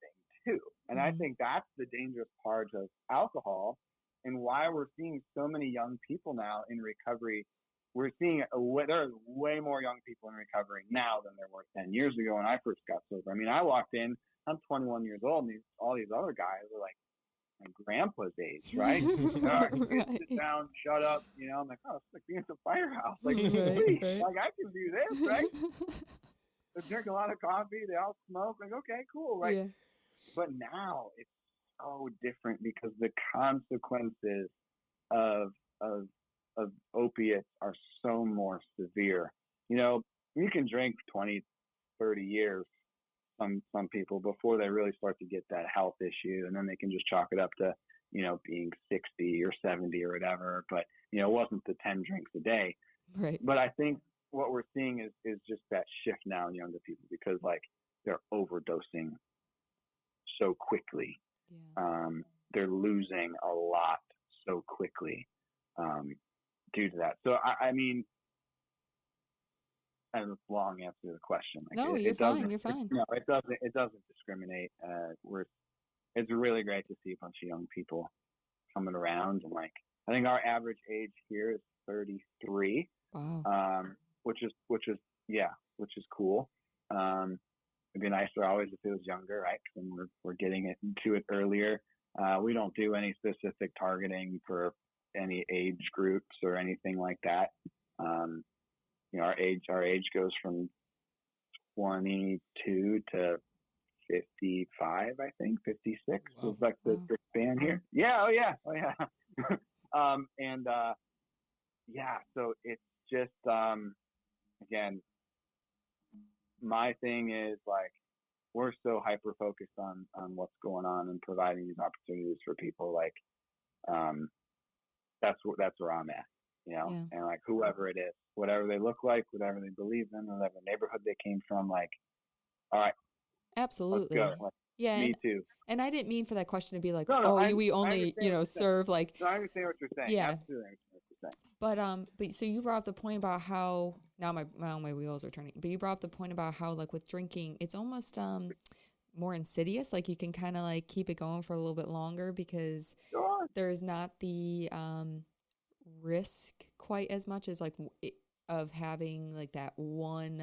too. And I think that's the dangerous part of alcohol and why we're seeing so many young people now in recovery. We're seeing there are way more young people in recovery now than there were 10 years ago when I first got sober. I mean, I walked in, I'm 21 years old, and all these other guys are like my grandpa's age, right? Sit down, shut up, you know. I'm like, oh, it's like being at the firehouse. Like, like I can do this, right? They drink a lot of coffee. They all smoke. Like, okay, cool, right? Yeah. But now it's so different because the consequences of opiates are so more severe. You know, you can drink 20, 30 years, some people, before they really start to get that health issue, and then they can just chalk it up to, you know, being 60 or 70 or whatever. But, you know, it wasn't the 10 drinks a day. Right. But I think what we're seeing is just that shift now in younger people because like they're overdosing so quickly. They're losing a lot so quickly due to that. So I mean, and a long answer to the question. Like, no, you're fine. You're fine. No, it doesn't discriminate. It's really great to see a bunch of young people coming around, and like I think our average age here is 33. Wow. Which is cool. It'd be nicer always if it was younger, right? Because then we're getting into it earlier. We don't do any specific targeting for any age groups or anything like that. You know, our age goes from 22 to 55, I think 56 is like the span here. Yeah, oh yeah. So it's just again, my thing is like we're so hyper focused on what's going on and providing these opportunities for people. Like that's where I'm at, you know. And like whoever it is, whatever they look like, whatever they believe in, whatever neighborhood they came from, like, all right, absolutely, let's go. Like, me too. And I didn't mean for that question to be like, we only serve like. No, I understand what you're saying. Yeah. Absolutely understand what you're saying. But so you brought up the point about how now my wheels are turning. But you brought up the point about how, like, with drinking, it's almost more insidious. Like, you can kind of like keep it going for a little bit longer because Sure. there's not the risk quite as much as like of having like that one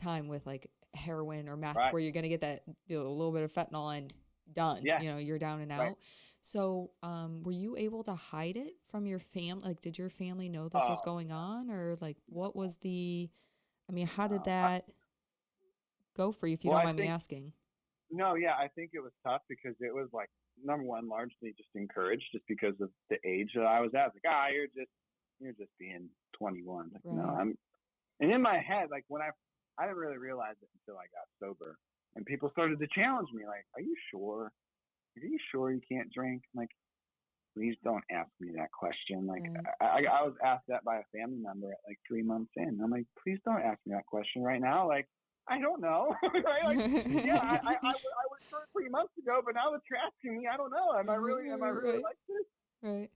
time with like heroin or meth Right. where you're gonna get that a little bit of fentanyl and done. Yeah. You know, you're down and out. Right. So, were you able to hide it from your family? Like, did your family know this was going on, or like, what was the? I mean, how did that go for you? If you don't mind me asking. No, yeah, I think it was tough because it was like, number one, largely just encouraged, just because of the age that I was at. Like, you're just being 21. Like, no, Right. and in my head, like when I didn't really realize it until I got sober, and people started to challenge me, like, "Are you sure? Are you sure you can't drink?" I'm like, please don't ask me that question. Like, Right. I was asked that by a family member at like 3 months in. I'm like, please don't ask me that question right now. Like, I don't know. Right? Like, yeah, I was sure 3 months ago, but now that you're asking me, I don't know. Am I really Right. like this? Right.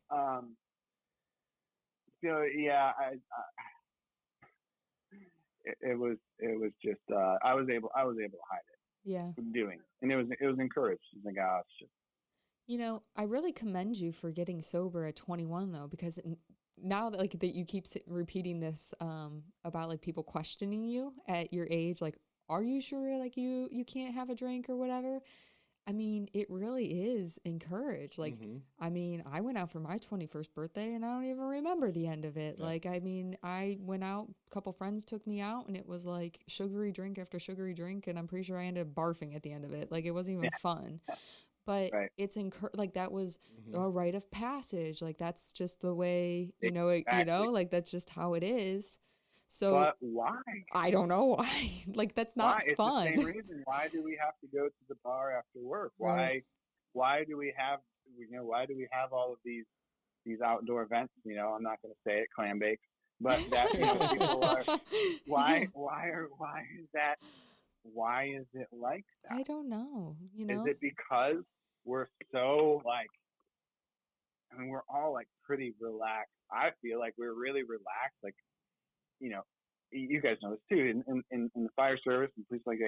So yeah, it was just I was able to hide it. Yeah. Doing, and it was encouraged. It's like, oh, it's just. You know, I really commend you for getting sober at 21 though, because now that like that you keep repeating this about like people questioning you at your age, like, are you sure like you can't have a drink or whatever? I mean, it really is encouraged. Like, I mean, I went out for my 21st birthday and I don't even remember the end of it. Yeah. Like, I mean, I went out, a couple friends took me out and it was like sugary drink after sugary drink. And I'm pretty sure I ended up barfing at the end of it. Like, it wasn't even fun. But Right. it's like that was a rite of passage. Like, that's just the way, you know, Exactly. like that's just how it is. So but why? I don't know why. Like, that's not Why? fun. It's the same reason. Why do we have to go to the bar after work? Right. Why do we have why do we have all of these outdoor events? You know, I'm not going to say it, clam bakes, but that people are. Why is it like that? I don't know. You know, is it because we're so like? I mean, we're all like pretty relaxed. I feel like we're really relaxed. Like, you know, you guys know this too. In the fire service and police, like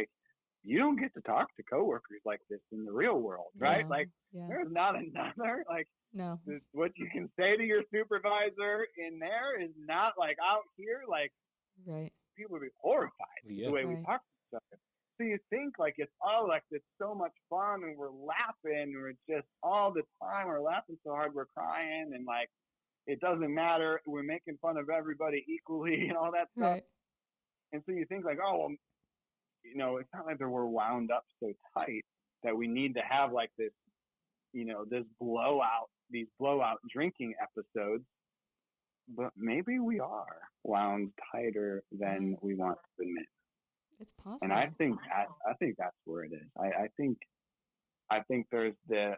you don't get to talk to coworkers like this in the real world, right? No, like, yeah. there's not another like. No. What you can say to your supervisor in there is not like out here. Like, right. People would be horrified the way we talk to each other. So you think like it's so much fun and we're laughing, we're just all the time, we're laughing so hard we're crying, and like it doesn't matter, we're making fun of everybody equally and all that stuff. Right. And so you think like, oh well, you know, it's not like that we're wound up so tight that we need to have like this, you know, these blowout drinking episodes. But maybe we are wound tighter than we want to admit. It's possible. And I think that's where it is. I think there's the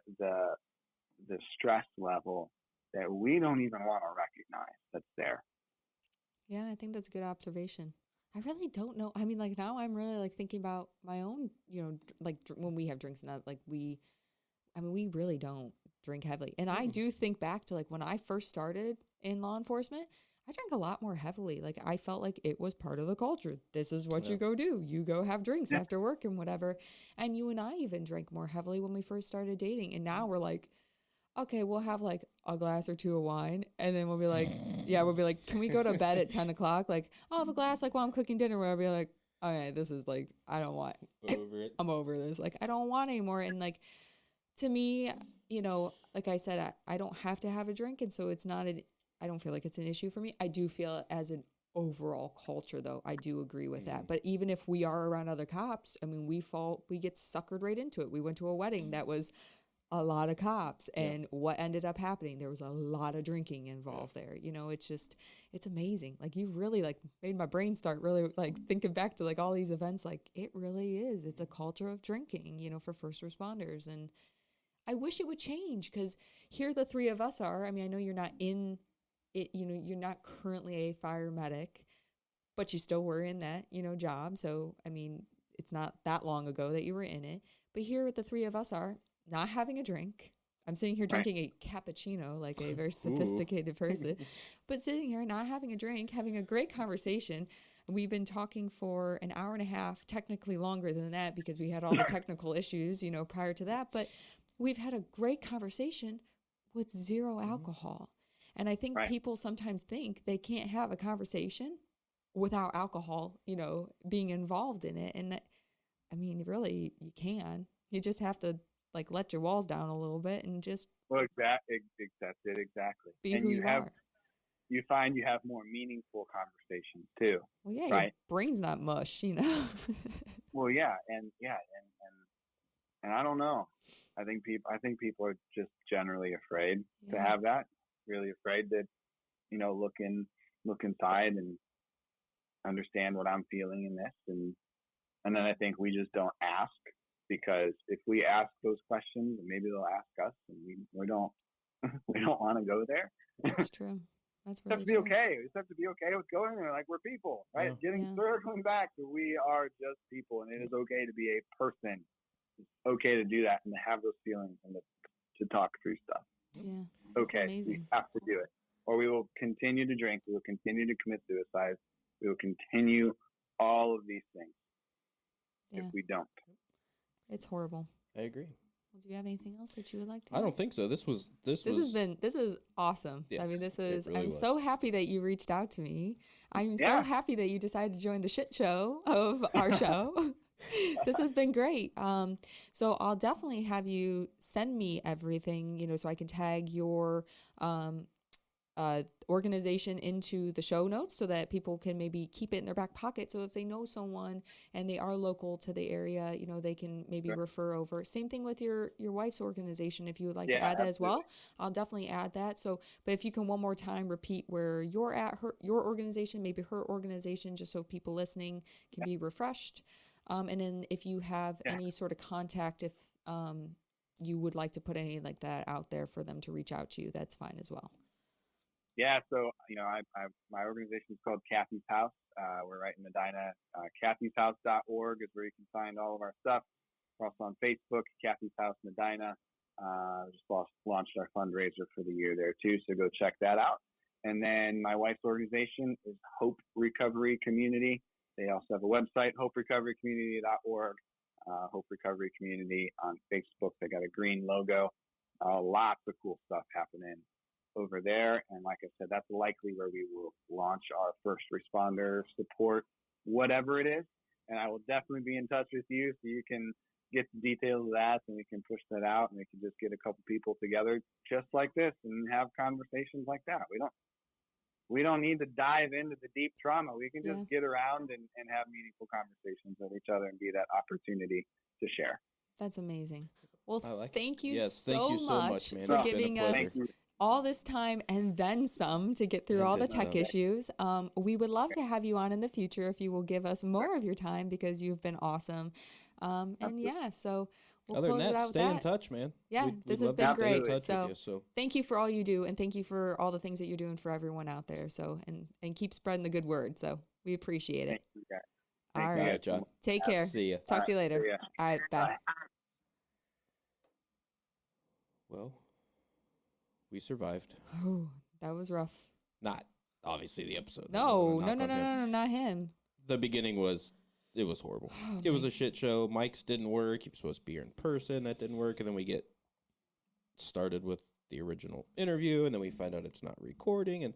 stress level that we don't even want to recognize that's there. Yeah, I think that's a good observation. I really don't know. I mean, like now I'm really like thinking about my own, you know, like when we have drinks, not like we really don't drink heavily. And I do think back to like when I first started in law enforcement, I drank a lot more heavily. Like I felt like it was part of the culture. This is what you go do. You go have drinks after work and whatever. And you and I even drank more heavily when we first started dating. And now we're like, okay, we'll have like a glass or two of wine. And then we'll be like, can we go to bed at 10 o'clock? Like, I'll have a glass like while I'm cooking dinner where I'll be like, okay, this is like, I don't want over it. I'm over this. Like, I don't want anymore. And like, to me, you know, like I said, I don't have to have a drink. And so I don't feel like it's an issue for me. I do feel as an overall culture, though, I do agree with that. But even if we are around other cops, I mean, we get suckered right into it. We went to a wedding that was a lot of cops, and what ended up happening, there was a lot of drinking involved there. You know, it's amazing. Like, you've really like made my brain start really like thinking back to like all these events. Like, it really is. It's a culture of drinking, you know, for first responders. And I wish it would change, because here the three of us are. I mean, I know you're not in it, you know, you're not currently a fire medic, but you still were in that, you know, job. So, I mean, it's not that long ago that you were in it. But here the three of us are not having a drink. I'm sitting here drinking a cappuccino like a very sophisticated person, but sitting here not having a drink, having a great conversation. We've been talking for an hour and a half, technically longer than that because we had all the technical issues, prior to that. But we've had a great conversation with zero alcohol. And I think people sometimes think they can't have a conversation without alcohol, being involved in it. And I mean, really, you can. You just have to let your walls down a little bit and just that's it exactly. Be and who you are. You find you have more meaningful conversations too. Well, yeah, right? Your brain's not mush, Well, yeah, and I don't know. I think people are just generally afraid to have that. Really afraid to, look inside and understand what I'm feeling in this, and then I think we just don't ask, because if we ask those questions, maybe they'll ask us, and we don't we don't want to go there. That's true. That's really true. We just have to be okay with going there. Like, we're people, right? Circling back, we are just people, and it is okay to be a person. It's okay to do that and to have those feelings and to talk through stuff. Yeah. Okay. Amazing. We have to do it, or we will continue to drink. We will continue to commit suicide. We will continue all of these things if we don't. It's horrible. I agree. Well, do you have anything else that you would like to I don't think so. This is awesome. Yeah, I mean, really I'm so happy that you reached out to me. I'm so Yeah. happy that you decided to join the shit show of our show. This has been great. So I'll definitely have you send me everything, so I can tag your organization into the show notes so that people can maybe keep it in their back pocket. So if they know someone and they are local to the area, they can maybe refer over. Same thing with your wife's organization. If you would like to add that as well, I'll definitely add that. So, but if you can one more time repeat where you're at, your organization, maybe her organization, just so people listening can be refreshed. And then if you have any sort of contact, if you would like to put any like that out there for them to reach out to you, that's fine as well. Yeah, so my organization is called CATHY'S House. We're right in Medina. CATHY'sHouse.org is where you can find all of our stuff. We're also on Facebook, CATHY'S House Medina. Just launched our fundraiser for the year there too, so go check that out. And then my wife's organization is Hope Recovery Community. They also have a website, hoperecoverycommunity.org. Hope Recovery Community on Facebook. They got a green logo. Lots of cool stuff happening over there. And like I said, that's likely where we will launch our first responder support, whatever it is. And I will definitely be in touch with you so you can get the details of that, and we can push that out, and we can just get a couple people together just like this and have conversations like that. We don't need to dive into the deep trauma. We can just get around and have meaningful conversations with each other and be that opportunity to share. That's amazing. Well, thank you thank you so much, man. for giving us all this time and then some to get through all the tech issues. We would love to have you on in the future if you will give us more of your time, because you've been awesome. So we'll Other close than it that, out stay with in that. touch, man. Yeah, this has love been to stay in great. touch with you, Thank you for all you do, and thank you for all the things that you're doing for everyone out there. So and keep spreading the good word. So we appreciate it. Thank you, All All right, John. Take care. See ya. Talk to you later. All right, bye. Well, we survived. Oh, that was rough. Not obviously the episode. No, not him. The beginning was horrible. It was a shit show. Mike's didn't work. He was supposed to be here in person. That didn't work. And then we get started with the original interview, and then we find out it's not recording. And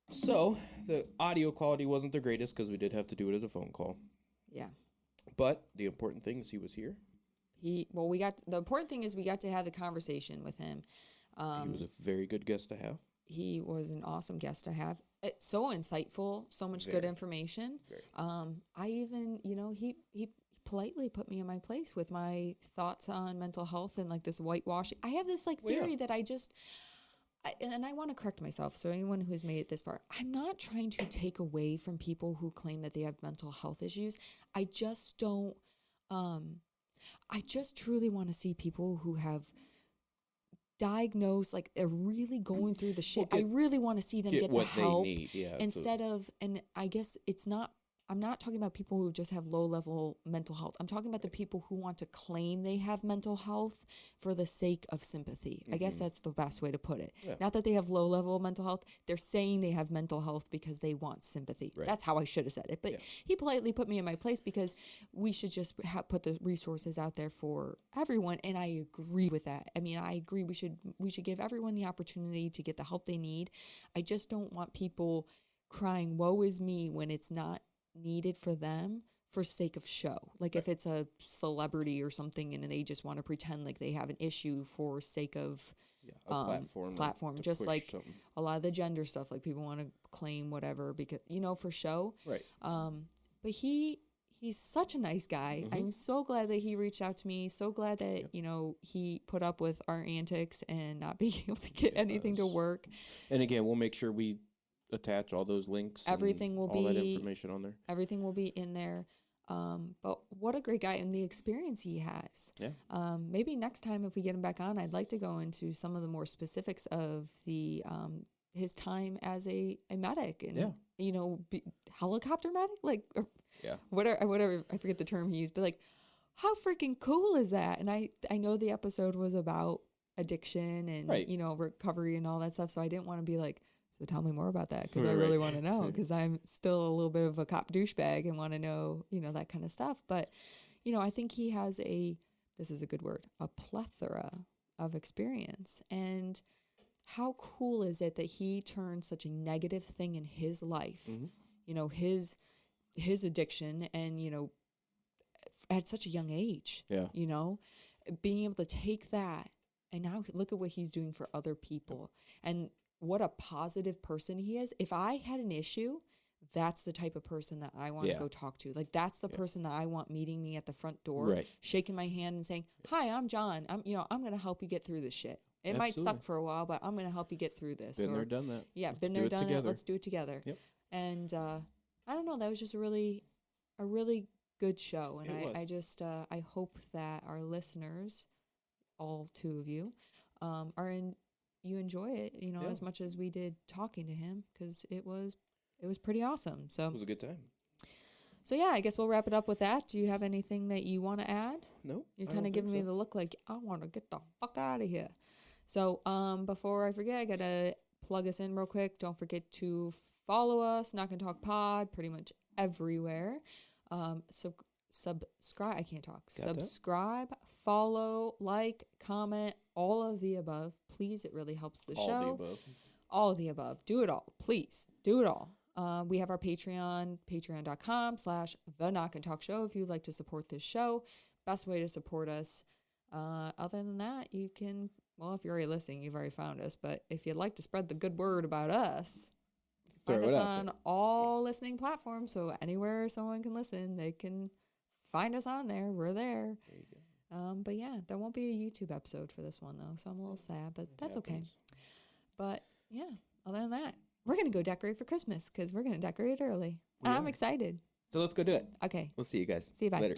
so the audio quality wasn't the greatest because we did have to do it as a phone call. Yeah. But the important thing is he was here. The important thing is we got to have the conversation with him. He was a very good guest to have. He was an awesome guest to have. It's so insightful, so much good information. I even, he politely put me in my place with my thoughts on mental health and like this whitewashing. I have this theory that and I want to correct myself. So anyone who's made it this far, I'm not trying to take away from people who claim that they have mental health issues. I just don't, I just truly want to see people who have diagnosed, like they're really going through the shit. I really want to see them get the help they need. Yeah, instead of, and I guess it's not, I'm not talking about people who just have low level mental health. I'm talking about the people who want to claim they have mental health for the sake of sympathy. I guess that's the best way to put it. Yeah. Not that they have low level mental health. They're saying they have mental health because they want sympathy. Right. That's how I should have said it. But he politely put me in my place because we should just put the resources out there for everyone. And I agree with that. I mean, I agree we should give everyone the opportunity to get the help they need. I just don't want people crying, woe is me, when it's not needed for them for sake of show. Like if it's a celebrity or something and they just want to pretend like they have an issue for sake of a platform, just like something. a lot of the gender stuff, like people want to claim whatever because, for show. Right. But he's such a nice guy. I'm so glad that he reached out to me. So glad that, he put up with our antics and not being able to get anything to work. And again, we'll make sure we attach all those links. Everything will all be that information on there. Everything will be in there. But what a great guy and the experience he has. Yeah. Maybe next time if we get him back on, I'd like to go into some of the more specifics of the his time as a medic and helicopter medic, like whatever I forget the term he used, but like how freaking cool is that? And I know the episode was about addiction and recovery and all that stuff, so I didn't want to be like, so tell me more about that because I really want to know because I'm still a little bit of a cop douchebag and want to know, that kind of stuff. But, I think he has this is a good word, a plethora of experience. And how cool is it that he turned such a negative thing in his life, his addiction and, at such a young age, being able to take that and now look at what he's doing for other people and what a positive person he is. If I had an issue, that's the type of person that I want to go talk to. Like that's the person that I want meeting me at the front door, shaking my hand and saying, "Hi, I'm John. I'm going to help you get through this shit. It might suck for a while, but I'm going to help you get through this." Been there, done that. Yeah, been there, done it. Let's do it together. Yep. And I don't know. That was just a really good show, and I just I hope that our listeners, all two of you, you enjoy it, as much as we did talking to him because it was pretty awesome. So it was a good time. So yeah, I guess we'll wrap it up with that. Do you have anything that you want to add? No. You're kind of giving me the look like I want to get the fuck out of here. So before I forget, I gotta plug us in real quick. Don't forget to follow us, Knock and Talk Pod, pretty much everywhere. Subscribe. I can't talk. Subscribe, follow, like, comment, all of the above. Please, it really helps the show. All the above. All of the above. Do it all. Please, do it all. We have our Patreon, patreon.com/The Knock and Talk Show if you'd like to support this show. Best way to support us. Other than that, you can, if you're already listening, you've already found us. But if you'd like to spread the good word about us, find us on all listening platforms. So anywhere someone can listen, they can find us on there. We're there. There you go. But yeah, there won't be a YouTube episode for this one though, so I'm a little sad, but that's okay. But yeah, other than that, we're gonna go decorate for Christmas because we're gonna decorate early. I'm excited. So let's go do it. Okay. We'll see you guys. See you. Bye. Later.